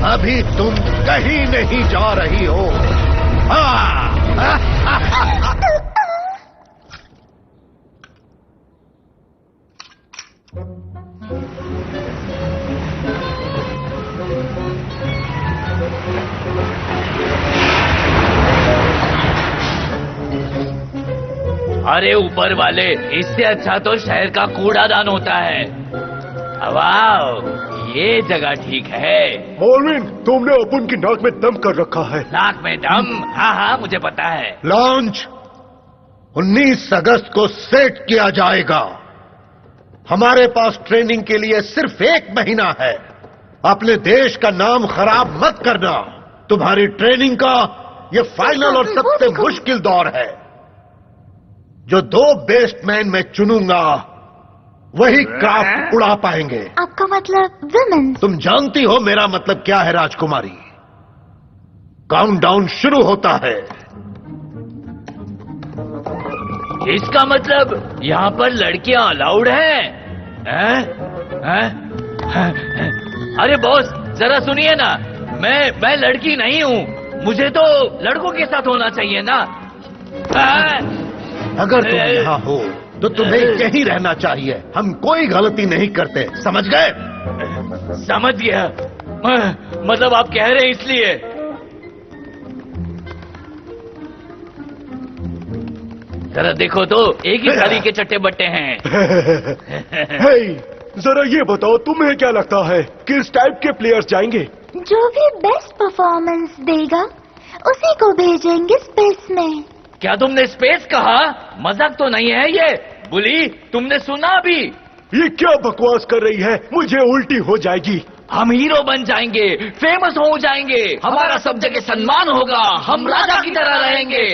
अभी तुम कहीं नहीं जा रही हो। अरे ऊपर वाले, इससे अच्छा तो शहर का कूड़ादान होता है। वाह, ये जगह ठीक है। मॉर्विन, तुमने अपुन की नाक में दम कर रखा है। नाक में दम? हाँ हाँ, मुझे पता है। लॉन्च 19 अगस्त को सेट किया जाएगा। हमारे पास ट्रेनिंग के लिए सिर्फ 1 महीना है। अपने देश का नाम खराब मत करना। तुम्हारी ट्रेनिंग का ये फाइनल और सबसे मुश्किल दौर है। जो 2 बेस्टमैन मैं चुनूंगा वही क्राफ्ट उड़ा पाएंगे। आपका मतलब विमेन? तुम जानती हो मेरा मतलब क्या है राजकुमारी। काउंटडाउन शुरू होता है। इसका मतलब यहाँ पर लड़कियां अलाउड हैं? अरे बॉस जरा सुनिए ना, मैं लड़की नहीं हूँ, मुझे तो लड़कों के साथ होना चाहिए ना। अगर तुम यहाँ हो तो तुम्हें यहीं रहना चाहिए। हम कोई गलती नहीं करते, समझ गए? समझ गया। मतलब आप कह रहे हैं इसलिए। जरा देखो तो एक ही थाली के चट्टे बट्टे हैं। हे, जरा ये बताओ तुम्हें क्या लगता है किस टाइप के प्लेयर्स जाएंगे? जो भी बेस्ट परफॉर्मेंस देगा उसी को भेजेंगे स्पेस में। क्या तुमने स्पेस कहा? मजाक तो नहीं है ये? बुली तुमने सुना अभी? ये क्या बकवास कर रही है? मुझे उल्टी हो जाएगी। हम हीरो बन जाएंगे, फेमस हो जाएंगे, हमारा सब जगह सम्मान होगा, हम राजा की तरह रहेंगे।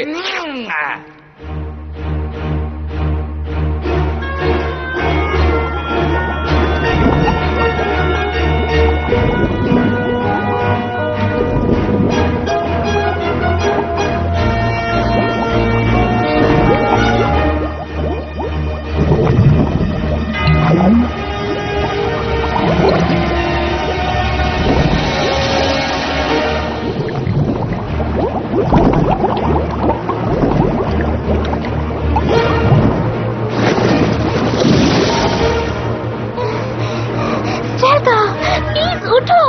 प्लीज उठो।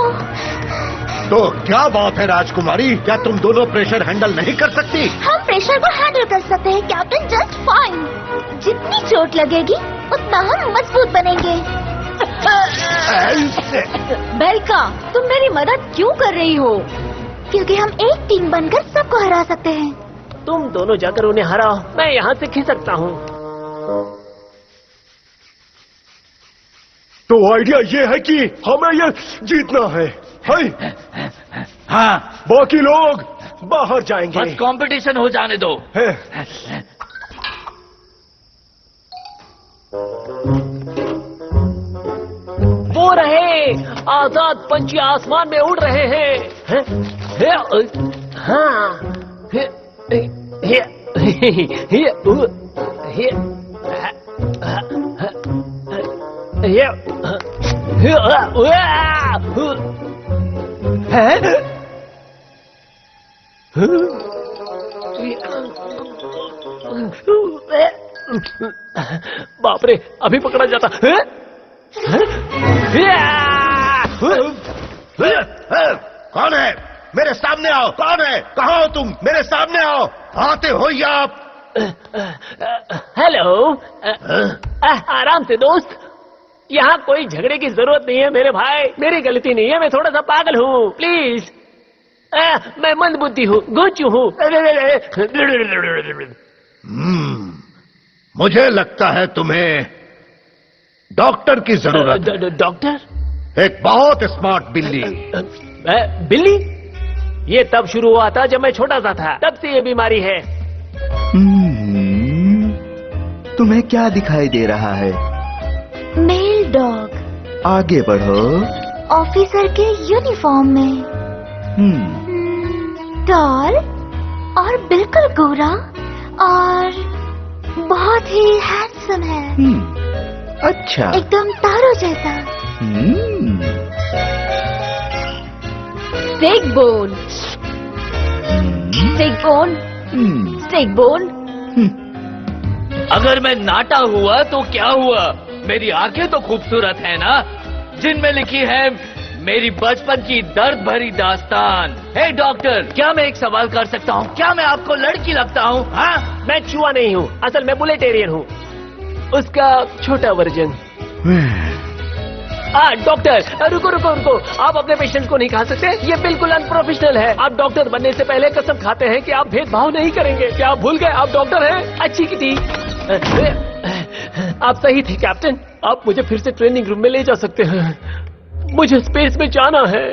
तो क्या बात है राजकुमारी, क्या तुम दोनों प्रेशर हैंडल नहीं कर सकती? हम प्रेशर को हैंडल कर सकते हैं कैप्टन, जस्ट फाइन। जितनी चोट लगेगी उतना हम मजबूत बनेंगे। बेल्का, तुम मेरी मदद क्यों कर रही हो? क्योंकि हम एक टीम बनकर सबको हरा सकते हैं। तुम दोनों जाकर उन्हें हराओ, मैं यहाँ से खिसकता हूँ। तो आइडिया ये है कि हमें ये जीतना है। हाँ, बाकी लोग बाहर जाएंगे। बस कंपटीशन हो जाने दो। वो रहे, आजाद पंछी आसमान में उड़ रहे हैं। हाँ, बाप रे, अभी पकड़ा जाता। कौन है? मेरे सामने आओ। कौन है? कहाँ हो तुम? मेरे सामने आओ। आते हो या आप? हेलो। आराम से दोस्त, यहाँ कोई झगड़े की जरूरत नहीं है मेरे भाई। मेरी गलती नहीं है, मैं थोड़ा सा पागल हूँ। प्लीज, मैं मंदबुद्धि हूँ, गोचू हूँ। मुझे लगता है तुम्हें डॉक्टर की जरूरत है। डॉक्टर? एक बहुत स्मार्ट बिल्ली। बिल्ली? ये तब शुरू हुआ था जब मैं छोटा सा था, तब से ये बीमारी है। तुम्हें क्या दिखाई दे रहा है? Mail dog. आगे बढ़ो। ऑफिसर के यूनिफॉर्म में, टॉल और बिल्कुल गोरा और बहुत ही हैंडसम है। अच्छा, एकदम तारों जैसा। Steak bone, steak bone, steak bone. अगर मैं नाटा हुआ तो क्या हुआ? मेरी आंखें तो खूबसूरत है ना, जिनमें लिखी है मेरी बचपन की दर्द भरी दास्तान। हे डॉक्टर, क्या मैं एक सवाल कर सकता हूँ? क्या मैं आपको लड़की लगता हूँ? हाँ? मैं चूहा नहीं हूँ, असल में बुलेटेरियन हूँ, उसका छोटा वर्जन। डॉक्टर, रुको रुको रुको, आप अपने पेशेंट को नहीं खा सकते, ये बिल्कुल अनप्रोफेशनल है। आप डॉक्टर बनने से पहले कसम खाते हैं कि आप भेदभाव नहीं करेंगे। क्या आप भूल गए आप डॉक्टर हैं? अच्छी की थी। आप सही थे कैप्टन, आप मुझे फिर से ट्रेनिंग रूम में ले जा सकते हैं, मुझे स्पेस में जाना है।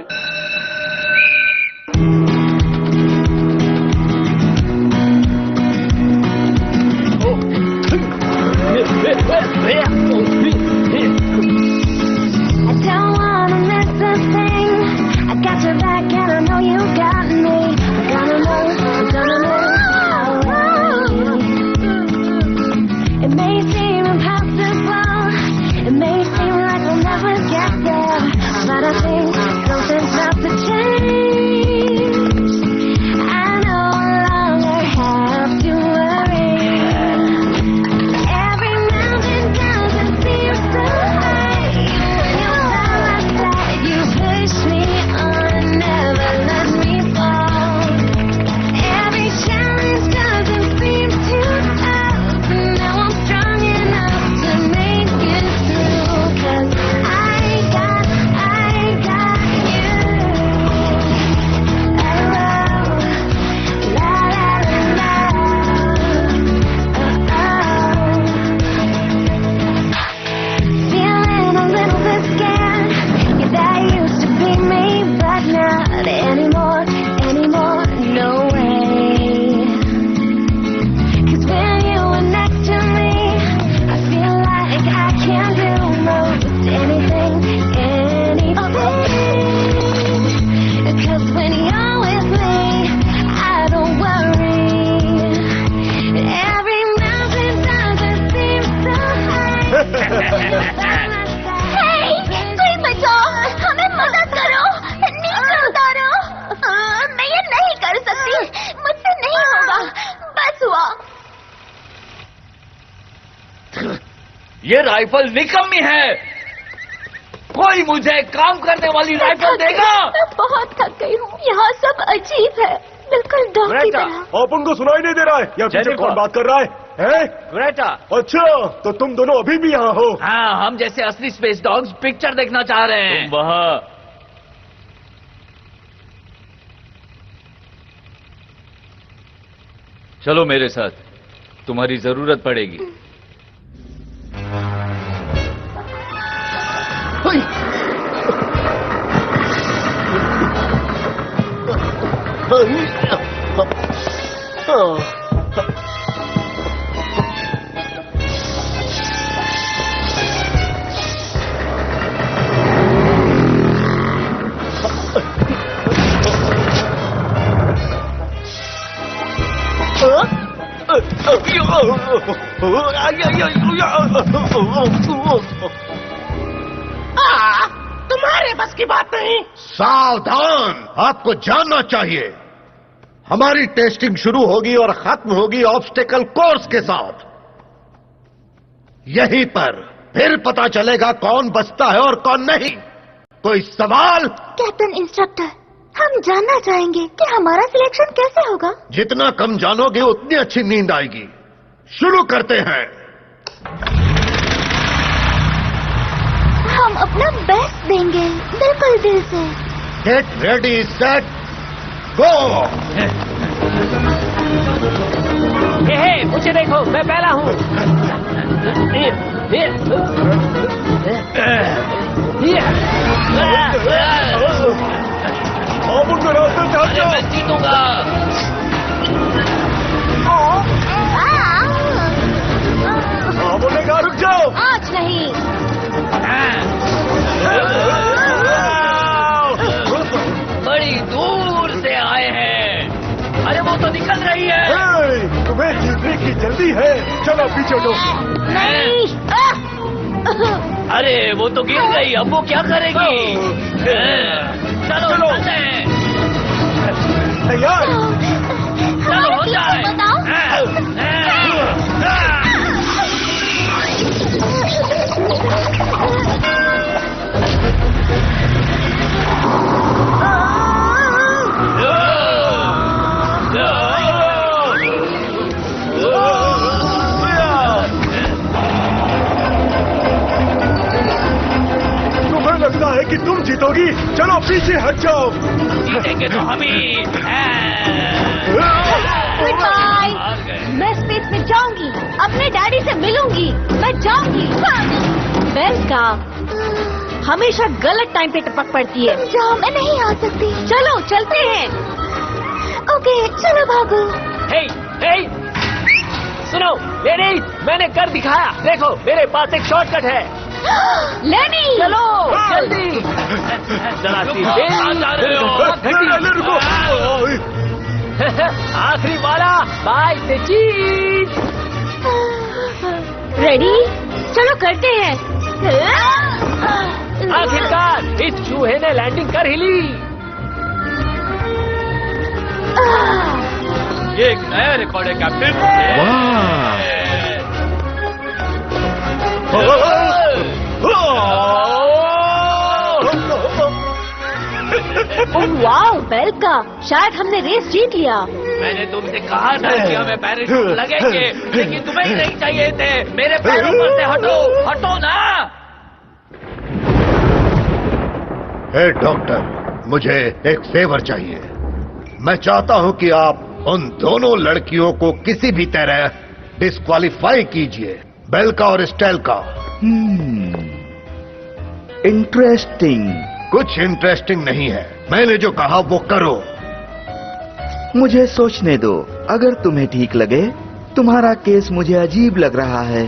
हुआ? ये राइफल निकम्मी है। कोई मुझे काम करने वाली राइफल देगा? मैं बहुत थक गई हूँ। यहाँ सब अजीब है, बिल्कुल डॉग की तरह। आप उनको सुनाई नहीं दे रहा है? या पीछे कौन बात कर रहा है? ग्रेटा। अच्छा, तो तुम दोनों अभी भी यहाँ हो? हाँ, हम जैसे असली स्पेस डॉग्स पिक्चर देखना चाह रहे हैं। तुम वहाँ चलो मेरे साथ, तुम्हारी जरूरत पड़ेगी। तुम्हारे बस की बात नहीं। सावधान, आपको जानना चाहिए। हमारी टेस्टिंग शुरू होगी और खत्म होगी ऑब्स्टेकल कोर्स के साथ। यहीं पर फिर पता चलेगा कौन बचता है और कौन नहीं। कोई सवाल? कैप्टन इंस्ट्रक्टर, हम जानना चाहेंगे कि हमारा सिलेक्शन कैसे होगा? जितना कम जानोगे उतनी अच्छी नींद आएगी। शुरू करते हैं। हम अपना बेस्ट देंगे, बिल्कुल दिल से। गेट रेडी, सेट, गो। हे, मुझे देखो, मैं पहला हूँ। आप उनको रास्ते से हट जाओ। मैं जीतूंगा। आप उन्हें कहा रुक जाओ। आज नहीं। बड़ी दूर से आए हैं। अरे वो तो निकल रही है। तुम्हें जीतने की जल्दी है। चलो पीछे हटो। नहीं। अरे वो तो गिर गई, अब वो क्या करेगी? चलो चलते हैं। तैयार? चलो हो जाए। तुम्हें लगता है कि तुम जीतोगी? चलो पीछे हट जाओ। जीतेंगे तो हम ही। Good bye. मैं स्पेस में जाऊंगी, अपने डैडी से मिलूंगी, मैं जाऊंगी। बेल्का हमेशा गलत टाइम पे टपक पड़ती है। जाओ, मैं नहीं आ सकती। चलो चलते हैं। ओके, चलो भागो। हे, हे, सुनो, लेनी, मैंने कर दिखाया। देखो, मेरे पास एक शॉर्टकट है। लेनी, चलो जल्दी। चलाती रुको। आखिरी वाला, बाय से चीज। रेडी? चलो करते हैं। आखिरकार इस चूहे ने लैंडिंग कर ही ली। ये एक नया रिकॉर्ड है कैप्टन। वाह बेल्का, शायद हमने रेस जीत लिया। मैंने तुमसे कहा था कि हमें पैराशूट लगेंगे, लेकिन तुम्हें ही नहीं चाहिए थे। मेरे पैरों पर से हटो, हटो ना। हे डॉक्टर, मुझे एक फेवर चाहिए। मैं चाहता हूं कि आप उन दोनों लड़कियों को किसी भी तरह डिस्क्वालीफाई कीजिए, बेल्का और स्टेल का। इंटरेस्टिंग। कुछ इंटरेस्टिंग नहीं है। मैंने जो कहा वो करो। मुझे सोचने दो। अगर तुम्हें ठीक लगे, तुम्हारा केस मुझे अजीब लग रहा है।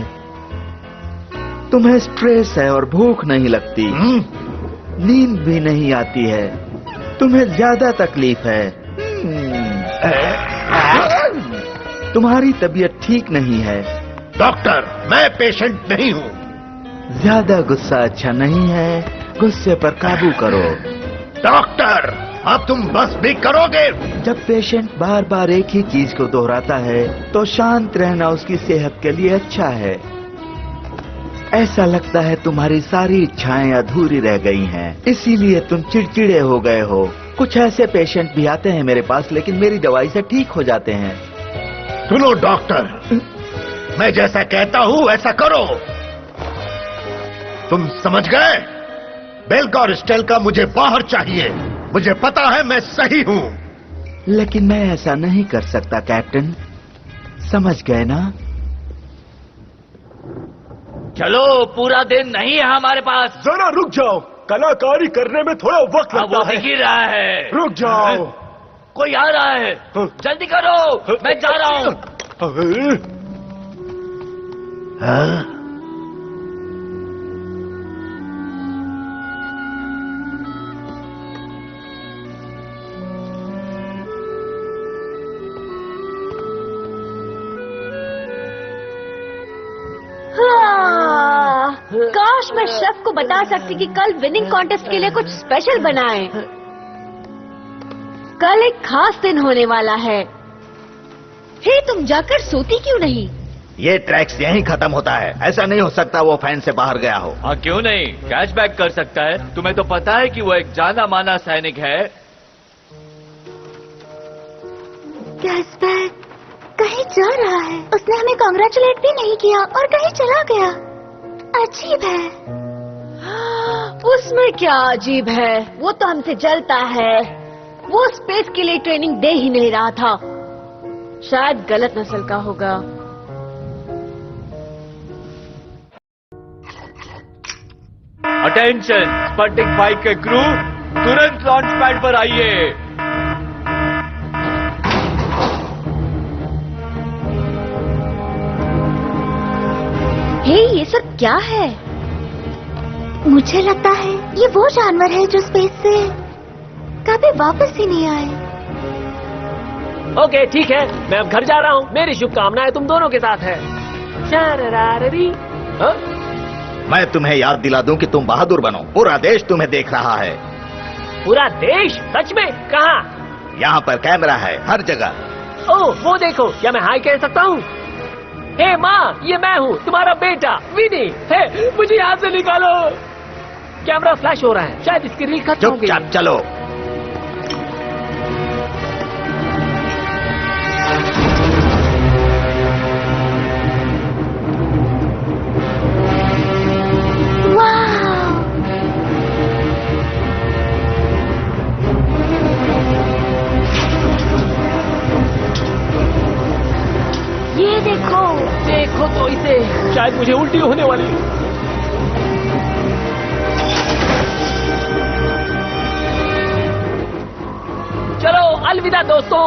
तुम्हें स्ट्रेस है और भूख नहीं लगती, नींद भी नहीं आती है, तुम्हें ज्यादा तकलीफ है, तुम्हारी तबीयत ठीक नहीं है। डॉक्टर, मैं पेशेंट नहीं हूँ। ज्यादा गुस्सा अच्छा नहीं है, गुस्से पर काबू करो। डॉक्टर, अब तुम बस भी करोगे? जब पेशेंट बार बार एक ही चीज को दोहराता है तो शांत रहना उसकी सेहत के लिए अच्छा है। ऐसा लगता है तुम्हारी सारी इच्छाएं अधूरी रह गई हैं, इसीलिए तुम चिड़चिड़े हो गए हो। कुछ ऐसे पेशेंट भी आते हैं मेरे पास, लेकिन मेरी दवाई से ठीक हो जाते हैं। सुनो डॉक्टर, मैं जैसा कहता हूँ वैसा करो। तुम समझ गए? बेल्क और स्टेल का मुझे बाहर चाहिए। मुझे पता है मैं सही हूँ। लेकिन मैं ऐसा नहीं कर सकता कैप्टन, समझ गए ना? चलो, पूरा दिन नहीं है हमारे पास। जरा रुक जाओ, कलाकारी करने में थोड़ा वक्त अब वो लगता दिख है। ही रहा है। रुक जाओ। कोई आ रहा है, जल्दी करो, मैं जा रहा हूँ। हाँ? काश मैं शेफ को बता सकती कि कल विनिंग कॉन्टेस्ट के लिए कुछ स्पेशल बनाएं। कल एक खास दिन होने वाला है। हे, तुम जाकर सोती क्यों नहीं? ये ट्रैक्स यहीं खत्म होता है। ऐसा नहीं हो सकता वो फैन से बाहर गया हो। हाँ, क्यों नहीं, कैशबैक कर सकता है। तुम्हें तो पता है कि वो एक जाना माना सैनिक है। कैशबैक कहीं जा रहा है। उसने हमें कांग्रेचुलेट भी नहीं किया और कहीं चला गया। अजीब है। उसमें क्या अजीब है? वो तो हमसे जलता है। वो स्पेस के लिए ट्रेनिंग दे ही नहीं रहा था। शायद गलत नस्ल का होगा। अटेंशन, स्पुतनिक 5 के क्रू तुरंत लॉन्च पैड पर आइए। हे, ये सब क्या है? मुझे लगता है ये वो जानवर है जो स्पेस से कभी वापस ही नहीं आए। ओके, ठीक है, मैं अब घर जा रहा हूँ। मेरी शुभकामनाएं तुम दोनों के साथ है। शरराररी। हाँ? मैं तुम्हें याद दिला दूं कि तुम बहादुर बनो। पूरा देश तुम्हें देख रहा है। पूरा देश? सच में? कहाँ? यहाँ पर कैमरा है हर जगह। ओह, वो देखो, क्या मैं हाय कह सकता हूँ? हे माँ, ये मैं हूँ, तुम्हारा बेटा विनी। हे, मुझे यहाँ से निकालो। कैमरा फ्लैश हो रहा है, शायद इसकी रील खत्म हो गई। चुपचाप चलो। ये देखो, देखो तो इसे, शायद मुझे उल्टी होने वाली है। चलो अलविदा दोस्तों।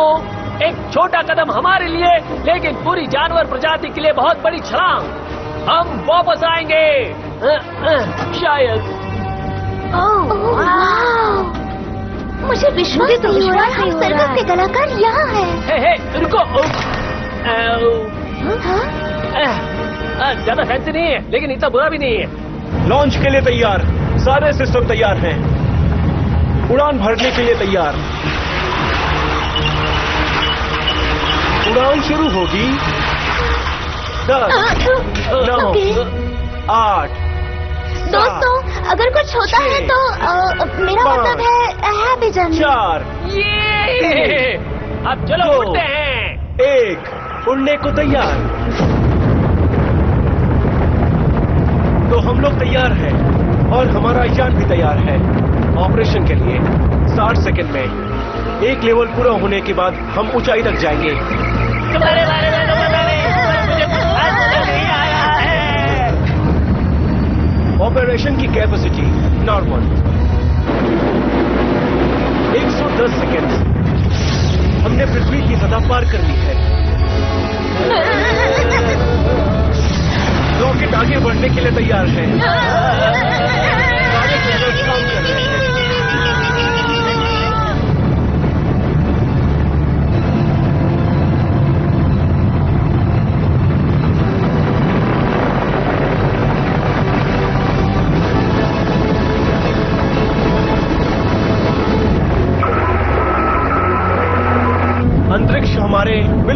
एक छोटा कदम हमारे लिए, लेकिन पूरी जानवर प्रजाति के लिए बहुत बड़ी छलांग। हम वापस आएंगे शायद। मुझे विश्वास नहीं हो रहा हम सर्कस के कलाकार यहाँ हैं। हे, रुको। ज्यादा फैंसी नहीं है, लेकिन इतना बुरा भी नहीं है। लॉन्च के लिए तैयार, सारे सिस्टम तैयार हैं। उड़ान भरने के लिए तैयार। उड़ान शुरू होगी। 10, 9, 8। दोस्तों, अगर कुछ होता है तो मेरा मतलब है हैप्पी जर्नी। 4। ये अब चलो उड़ते हैं। 1, उड़ने को तैयार। तो हम लोग तैयार हैं और हमारा यान भी तैयार है ऑपरेशन के लिए। 60 सेकंड में एक लेवल पूरा होने के बाद हम ऊंचाई तक जाएंगे। तुम्हारे बारे में तो पता नहीं, मुझे कुछ नहीं आया है। ऑपरेशन की कैपेसिटी नॉर्मल 110 सेकंड। हमने पृथ्वी की सतह पार कर ली है। रॉकेट आगे बढ़ने के लिए तैयार है। काम कर रहे हैं।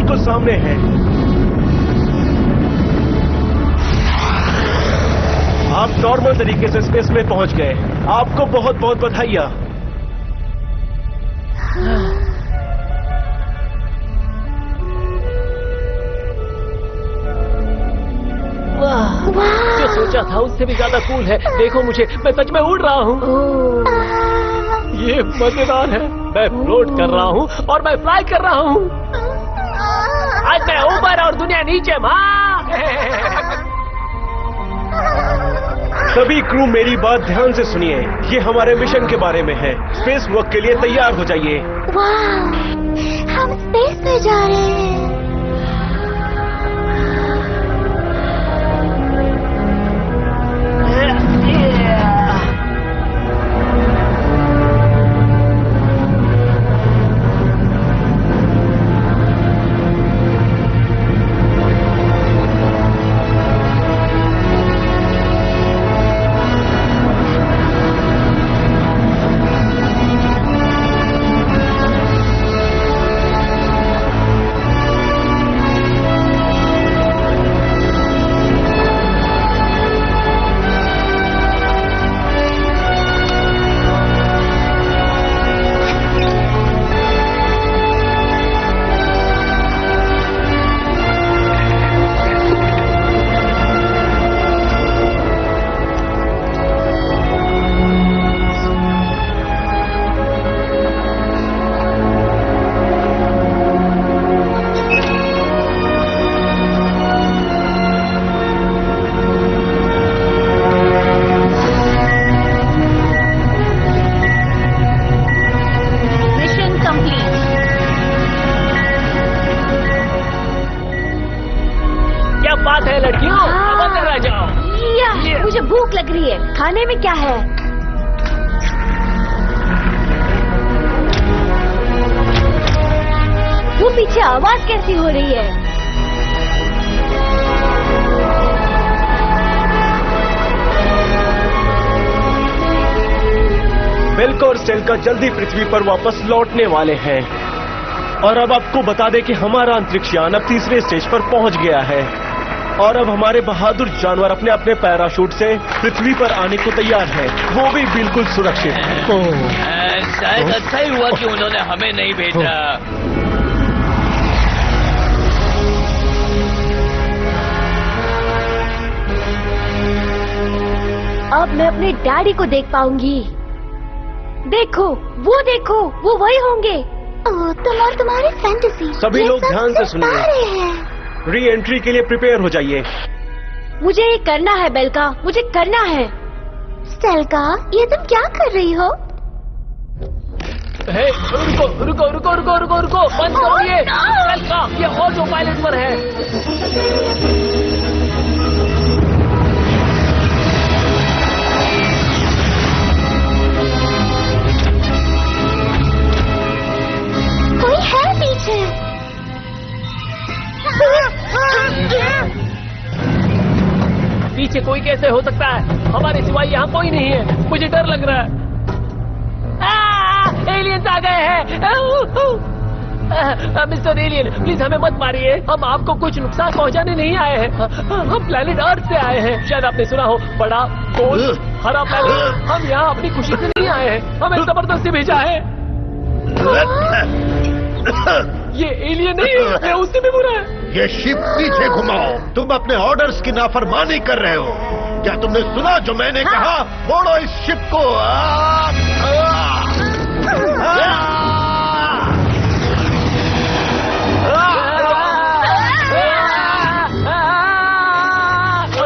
बिल्कुल सामने है। आप नॉर्मल तरीके से स्पेस में पहुंच गए। आपको बहुत बहुत बधाइयां। जो सोचा था उससे भी ज्यादा कूल है। देखो मुझे, मैं सच में उड़ रहा हूँ। ये मजेदार है। मैं फ्लोट कर रहा हूँ और मैं फ्लाई कर रहा हूँ। आज मैं ऊपर और दुनिया नीचे। माँ सभी क्रू मेरी बात ध्यान से सुनिए। ये हमारे मिशन के बारे में है। स्पेस वॉक के लिए तैयार हो जाइए। वाह, हम स्पेस में जा रहे हैं। मुझे भूख लग रही है। खाने में क्या है? वो पीछे आवाज कैसी हो रही है? बेल्का और स्टेल्का जल्दी पृथ्वी पर वापस लौटने वाले हैं। और अब आपको बता दें कि हमारा अंतरिक्ष यान अब तीसरे स्टेज पर पहुंच गया है। और अब हमारे बहादुर जानवर अपने अपने पैराशूट से पृथ्वी पर आने को तैयार हैं। वो भी बिल्कुल सुरक्षित। शायद अच्छा ही हुआ कि उन्होंने हमें नहीं भेजा। अब मैं अपने डैडी को देख पाऊंगी। देखो, वो वही होंगे। तुम और तुम्हारी फैंटेसी। सभी लोग ध्यान से सुनिए। री एंट्री के लिए प्रिपेयर हो जाइए। मुझे ये करना है बेल्का, मुझे करना है। स्टेल्का, ये तुम क्या कर रही हो? रुको रुको रुको रुको रुको रुको, बंद करो ये। बेल्का, ये ऑटो पायलट पर है। कोई है पीछे। पीछे कोई कैसे हो सकता है? हमारे सिवाय यहाँ कोई नहीं है। मुझे डर लग रहा है। एलियंस आ गए हैं। मिस्टर एलियन, प्लीज हमें मत मारिए। हम आपको कुछ नुकसान पहुँचाने नहीं आए हैं। हम प्लेनेट अर्थ से आए हैं। शायद आपने सुना हो, बड़ा गोल हरा प्लेनेट। हम यहाँ अपनी खुशी से नहीं आए हैं। हमें जबरदस्ती भेजा है। ये एलियन नहीं है, उससे भी बुरा है। ये शिप पीछे घुमाओ। तुम अपने ऑर्डर्स की नाफरमानी कर रहे हो। क्या तुमने सुना जो मैंने कहा? मोड़ो इस शिप को।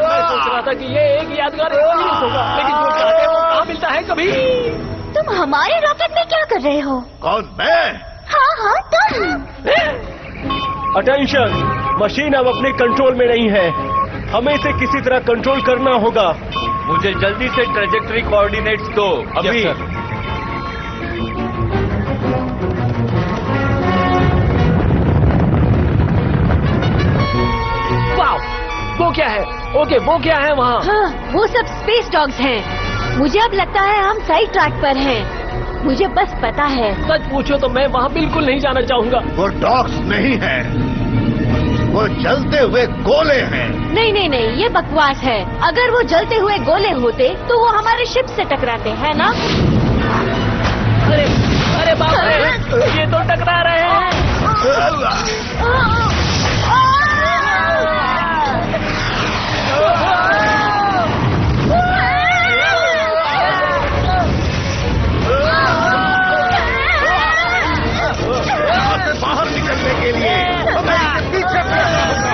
मैं सोच रहा था कि ये एक यादगार एक्सपीरियंस होगा, लेकिन जो चाहते हैं वो कहाँ मिलता है कभी। तुम हमारे रॉकेट में क्या कर रहे हो? कौन, मैं? हाँ तुम। अटेंशन, मशीन अब अपने कंट्रोल में नहीं है। हमें इसे किसी तरह कंट्रोल करना होगा। मुझे जल्दी से ट्रेजेक्टरी कोऑर्डिनेट्स दो अभी। वाओ, वो क्या है? ओके, वो क्या है वहाँ? हाँ, वो सब स्पेस डॉग्स हैं। मुझे अब लगता है हम सही ट्रैक पर हैं। मुझे बस पता है। सच पूछो तो मैं वहाँ बिल्कुल नहीं जाना चाहूँगा। वो डॉग्स नहीं है, वो जलते हुए गोले हैं। नहीं नहीं नहीं, ये बकवास है। अगर वो जलते हुए गोले होते तो वो हमारे शिप से टकराते हैं ना? अरे अरे बाप रे, ये तो टकरा रहे हैं। बाहर निकलने के लिए हमें इनके पीछे पड़ना होगा।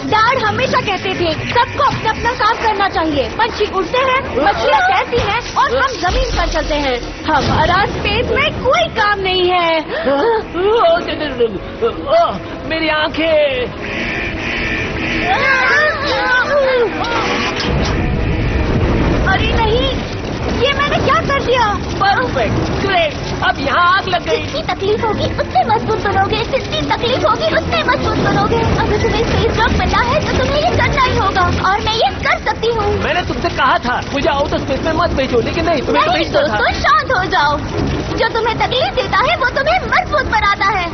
डैड हमेशा कहते थे सबको अपना अपना काम करना चाहिए। पंछी उड़ते हैं, मछलियाँ तैरती हैं और हम जमीन पर चलते हैं। हमारा स्पेस में कोई काम नहीं है। मेरी आंखें। अरे नहीं, ये मैंने क्या कर दिया? Perfect, great. अब यहाँ आग लग गई। जितनी तकलीफ होगी उतने मजबूत बनोगे, जितनी तकलीफ होगी उतने मजबूत बनोगे। अगर तुम्हें स्पेस डॉग बनना है तो तुम्हें ये करना ही होगा, और मैं ये कर सकती हूँ। मैंने तुमसे कहा था मुझे आउटर स्पेस में मत भेजो, लेकिन नहीं, तुम्हें तो नहीं भेजना था। दोस्तों, शांत हो जाओ। जो तुम्हें तकलीफ देता है वो तुम्हें मजबूत बनाता है।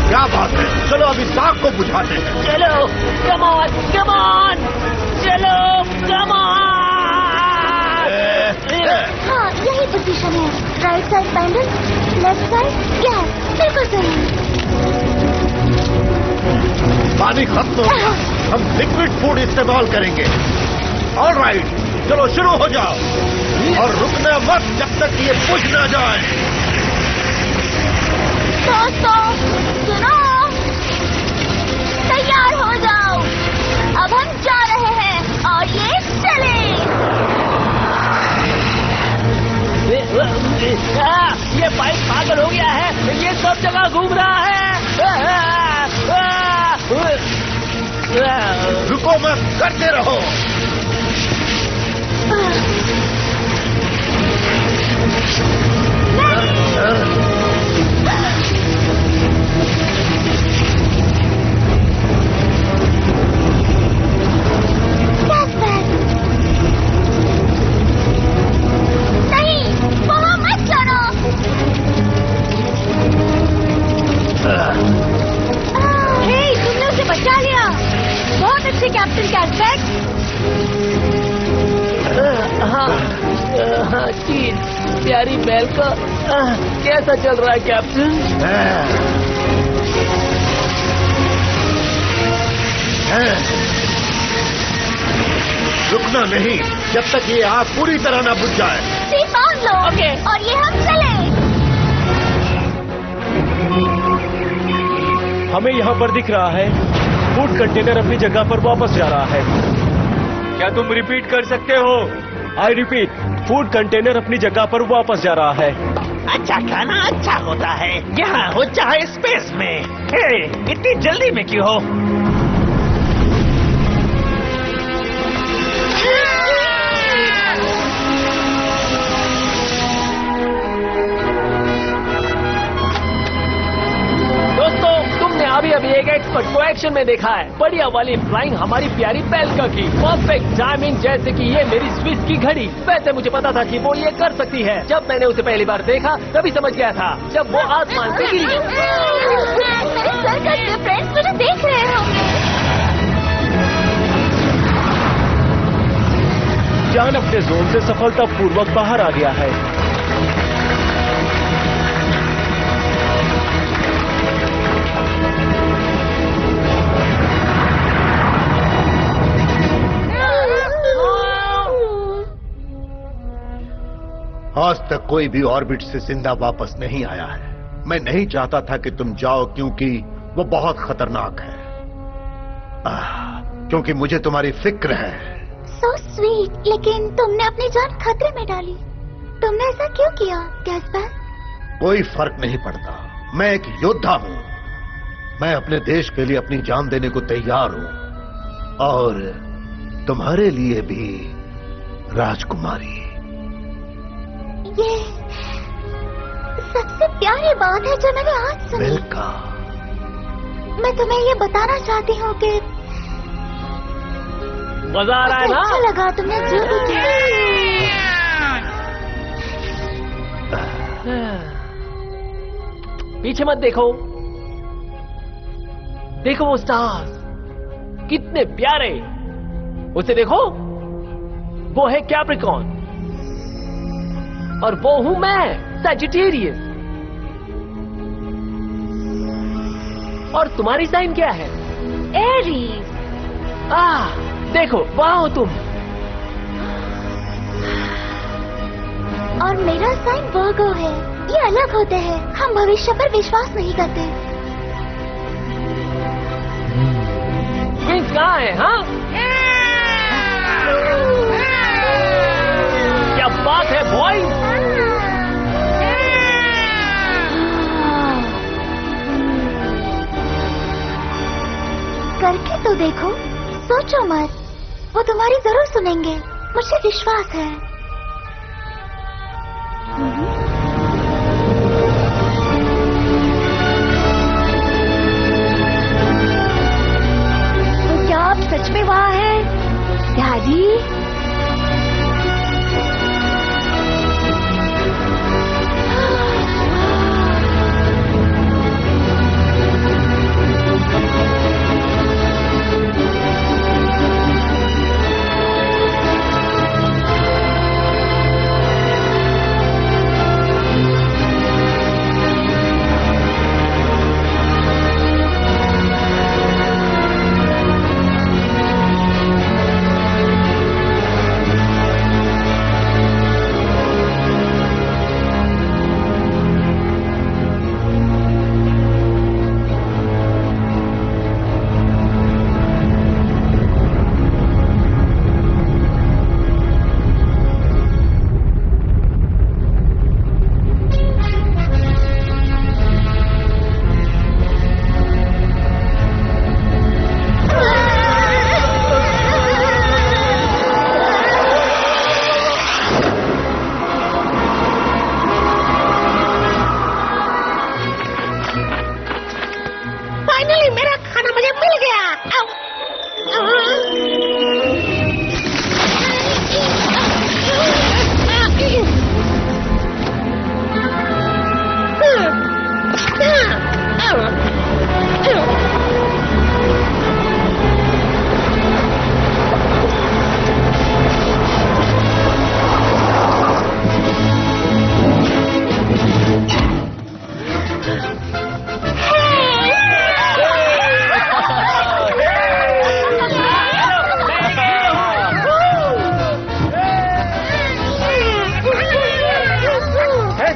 क्या बात है, चलो अभी आग को बुझाते हैं। चलो, कम ऑन, कम ऑन, चलो, कम ऑन। हाँ, यही पोजीशन है। Right side pedal, left side gas, बिल्कुल सही। पानी खत्म हो गया, हम लिक्विड फूड इस्तेमाल करेंगे। ऑलराइट, चलो शुरू हो जाओ और रुकना मत जब तक ये बुझ न जाए। दोस्तों सुनो, तैयार हो जाओ। अब हम जा रहे हैं और ये चले। ये पाइप पागल हो गया है, ये सब जगह घूम रहा है। रुको मत, करते रहो। नहीं, वहाँ मत चढ़ो। हे, तुमने उसे बचा लिया। बहुत अच्छे कैप्टन कैटबैक। हाँ चीज, प्यारी बैल का कैसा चल रहा है कैप्टन? रुकना नहीं जब तक ये आग पूरी तरह न बुझ जाए। सीट बांध लो। ओके। और ये हम चले। हमें यहाँ पर दिख रहा है फूड कंटेनर अपनी जगह पर वापस जा रहा है। क्या तुम रिपीट कर सकते हो? आई रिपीट, फूड कंटेनर अपनी जगह पर वापस जा रहा है। अच्छा खाना अच्छा होता है, यहाँ हो चाहे स्पेस में। हे, इतनी जल्दी में क्यों हो? दोस्तों, तुमने अभी अभी एक एक्सपर्ट को एक्शन में देखा है। बढ़िया वाली फ्लाइंग हमारी प्यारी पेल्का की। परफेक्ट टाइमिंग, जैसे कि ये मेरी स्विस की घड़ी। वैसे मुझे पता था कि वो ये कर सकती है। जब मैंने उसे पहली बार देखा तभी समझ गया था, जब वो आसमान से गिरी। मेरे सर्कस के फ्रेंड्स मुझे देख रहे होंगे। जान अपने जोन से सफलतापूर्वक बाहर आ गया है। आज तक कोई भी ऑर्बिट से जिंदा वापस नहीं आया है। मैं नहीं चाहता था कि तुम जाओ, क्योंकि वो बहुत खतरनाक है। क्योंकि मुझे तुम्हारी फिक्र है। So sweet, लेकिन तुमने अपनी जान खतरे में डाली। तुमने ऐसा क्यों किया, गैस्पर? कोई फर्क नहीं पड़ता, मैं एक योद्धा हूँ। मैं अपने देश के लिए अपनी जान देने को तैयार हूँ, और तुम्हारे लिए भी, राजकुमारी। ये सबसे प्यारी बात है जो मैंने आज सुनी। पेल्का, मैं तुम्हें ये बताना चाहती हूँ कि मजा आ रहा है ना? अच्छा लगा तुमने जो भी किया। पीछे मत देखो, देखो वो स्टार्स कितने प्यारे। उसे देखो, वो है कैप्रिकॉर्न और वो हूं मैं, सैजिटेरियस। और तुम्हारी साइन क्या है? एरीज। देखो वहां हो तुम। और मेरा साइन वर्गो है। ये अलग होते हैं, हम भविष्य पर विश्वास नहीं करते। ट्विंस कहाँ है? हाँ, क्या बात है बॉयज। करके तो देखो, सोचो मत, वो तुम्हारी जरूर सुनेंगे, मुझे विश्वास है। तो क्या आप सच में वहाँ हैं, डैडी? फाइनली मेरा खाना मुझे मिल गया।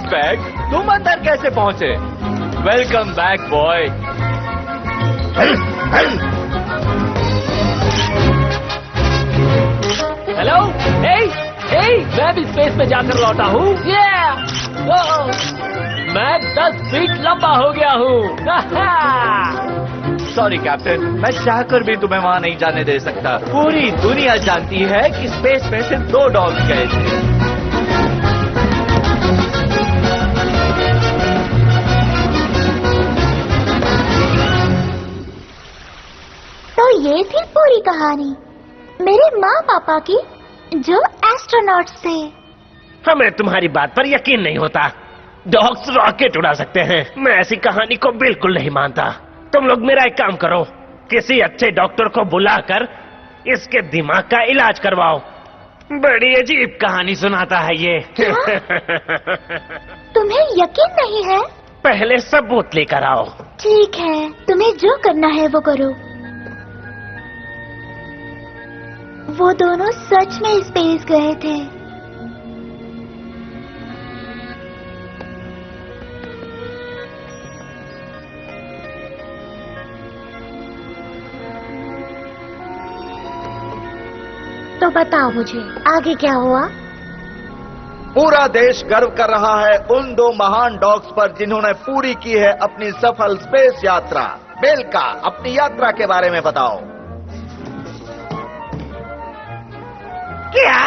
बैग, तुम अंदर कैसे पहुंचे? Welcome back boy. हेलो, मैं भी स्पेस में जाकर लौटा हूँ। मैं 10 फीट लंबा हो गया हूँ। सॉरी कैप्टन, मैं चाहकर भी तुम्हें वहाँ नहीं जाने दे सकता। पूरी दुनिया जानती है कि स्पेस में सिर्फ 2 डॉग्स गए थे। तो ये थी पूरी कहानी मेरे माँ पापा की, जो एस्ट्रोनॉट्स थे। हमें तुम्हारी बात पर यकीन नहीं होता। डॉग्स रॉकेट उड़ा सकते हैं। मैं ऐसी कहानी को बिल्कुल नहीं मानता। तुम लोग मेरा एक काम करो, किसी अच्छे डॉक्टर को बुलाकर इसके दिमाग का इलाज करवाओ। बड़ी अजीब कहानी सुनाता है ये। तुम्हें यकीन नहीं है? पहले सबूत लेकर आओ। ठीक है, तुम्हें जो करना है वो करो। वो दोनों सच में स्पेस गए थे। तो बताओ मुझे आगे क्या हुआ? पूरा देश गर्व कर रहा है उन 2 महान डॉग्स पर जिन्होंने पूरी की है अपनी सफल स्पेस यात्रा। बेलका, अपनी यात्रा के बारे में बताओ। क्या?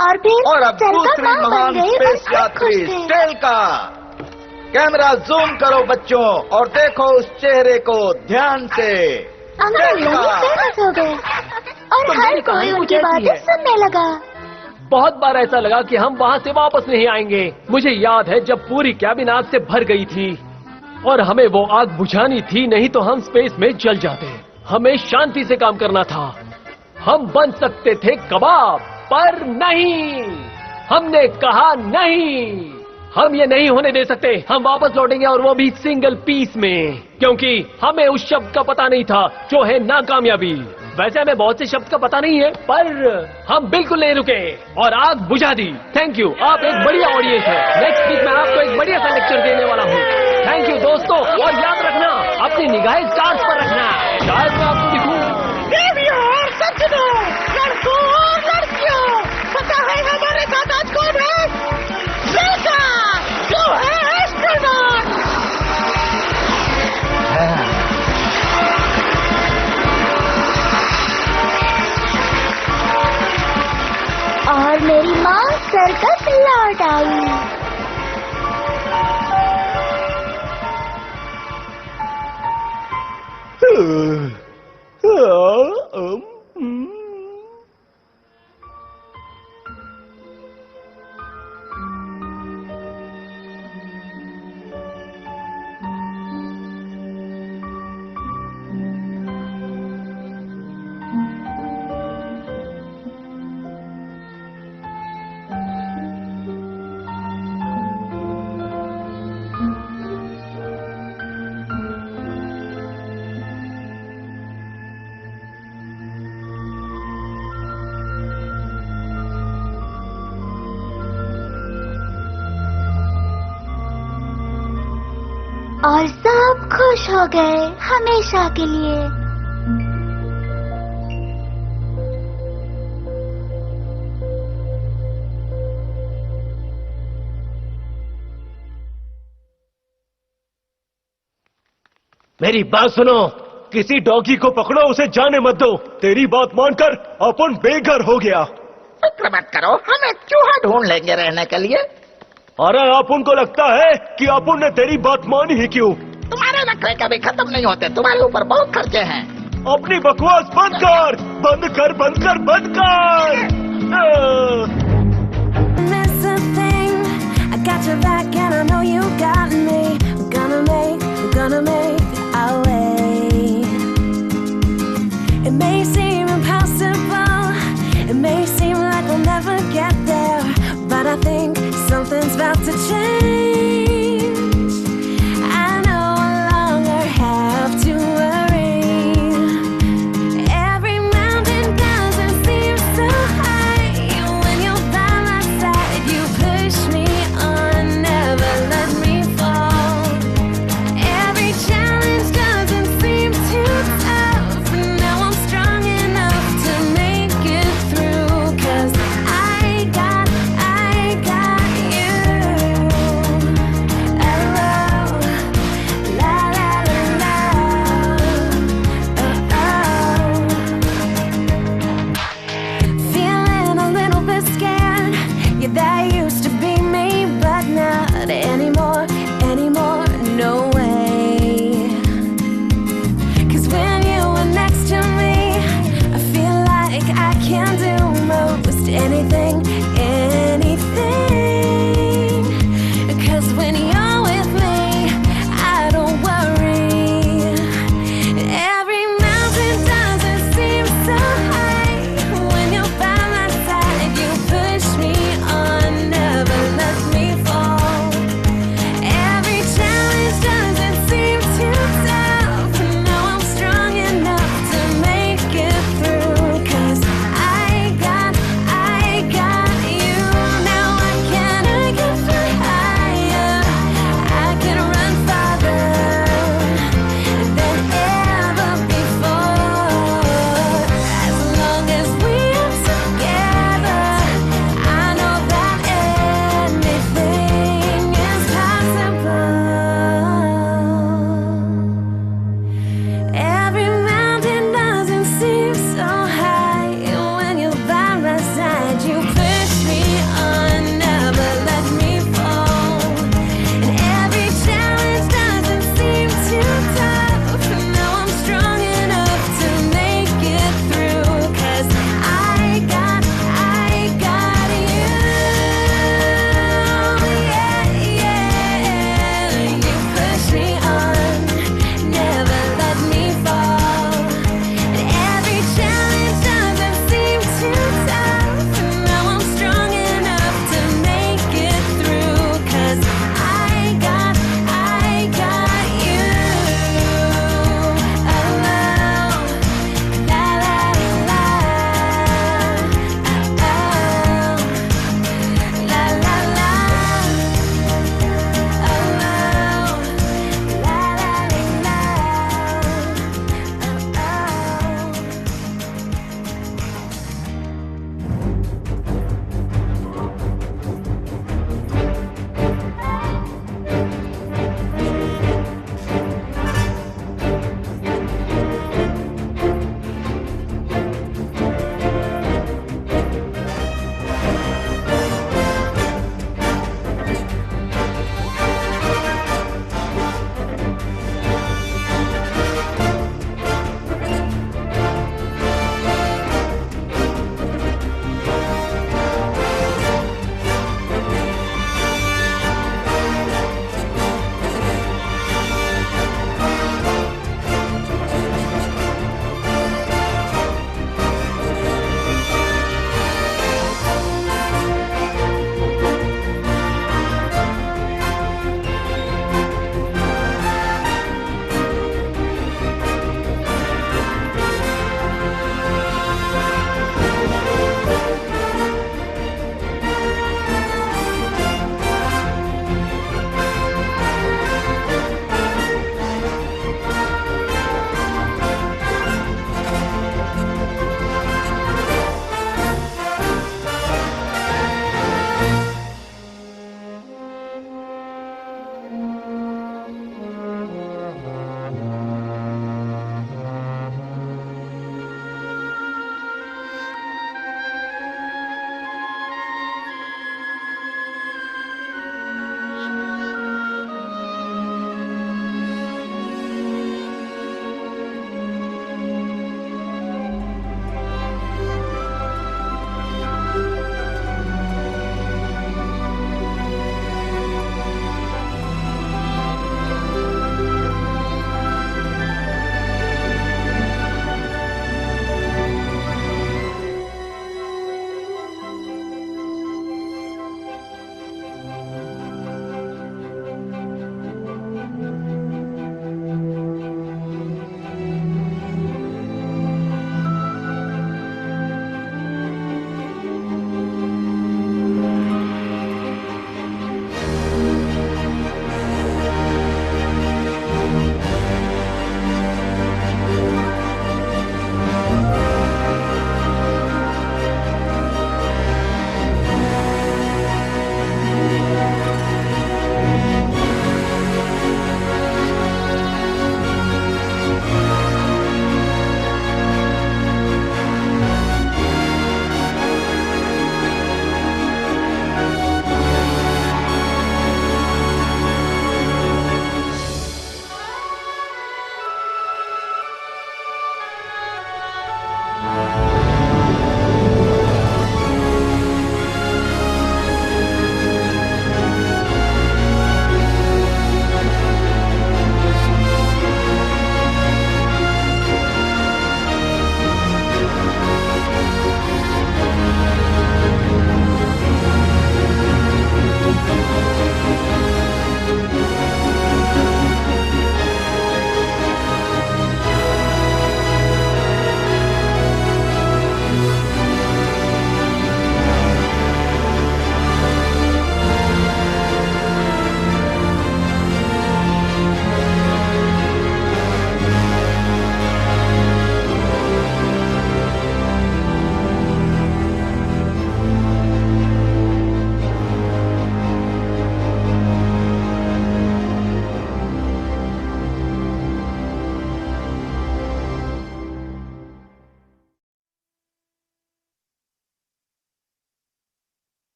और फिर और अब सर का दूसरी माँ बन महान गए और स्पेस सब यात्री खुश थे। स्टेल का। कैमरा जूम करो बच्चों और देखो उस चेहरे को ध्यान से। अंकल स्टेल का। फेमस हो गए और तो हर मेरी कोई कहानी उनकी कुछ ऐसी बातें है। सुनने लगा। बहुत बार ऐसा लगा कि हम वहाँ से वापस नहीं आएंगे। मुझे याद है जब पूरी कैबिन आग से भर गई थी और हमें वो आग बुझानी थी, नहीं तो हम स्पेस में जल जाते। हमें शांति से काम करना था। हम बन सकते थे कबाब, पर नहीं। हमने कहा नहीं, हम ये नहीं होने दे सकते। हम वापस लौटेंगे और वो भी सिंगल पीस में, क्योंकि हमें उस शब्द का पता नहीं था जो है नाकामयाबी। वैसे हमें बहुत से शब्द का पता नहीं है, पर हम बिल्कुल नहीं रुके और आग बुझा दी। थैंक यू, आप एक बढ़िया ऑडियंस है। नेक्स्ट वीक मैं आपको एक बढ़िया सा लेक्चर देने वाला हूँ। थैंक यू दोस्तों, और याद रखना अपनी निगाहें स्टार्स पर रखना। शायद मैं आपको दिखूं। देवियों और सज्जनों, लड़कों और लड़कियों, पता है हमारे साथ आज कौन है? बेटा, जो है एस्ट्रोनॉट। और मेरी माँ सर्कस लौट आई। और सब खुश हो गए हमेशा के लिए। मेरी बात सुनो, किसी डॉगी को पकड़ो, उसे जाने मत दो। तेरी बात मानकर अपन बेघर हो गया। फिक्र मत करो, हम एक चूहा ढूंढ लेंगे रहने के लिए। अरे अपन को लगता है कि अपन ने तेरी बात मानी ही क्यों? तुम्हारे नखरे कभी खत्म नहीं होते, तुम्हारे ऊपर बहुत खर्चे हैं। अपनी बकवास बंद कर, बंद कर, बंद कर, बंद कर। That's the thing. I got your back and I know you got me. We're gonna make our way. It may seem impossible. It may seem like we'll never get there, but I think something's about to change.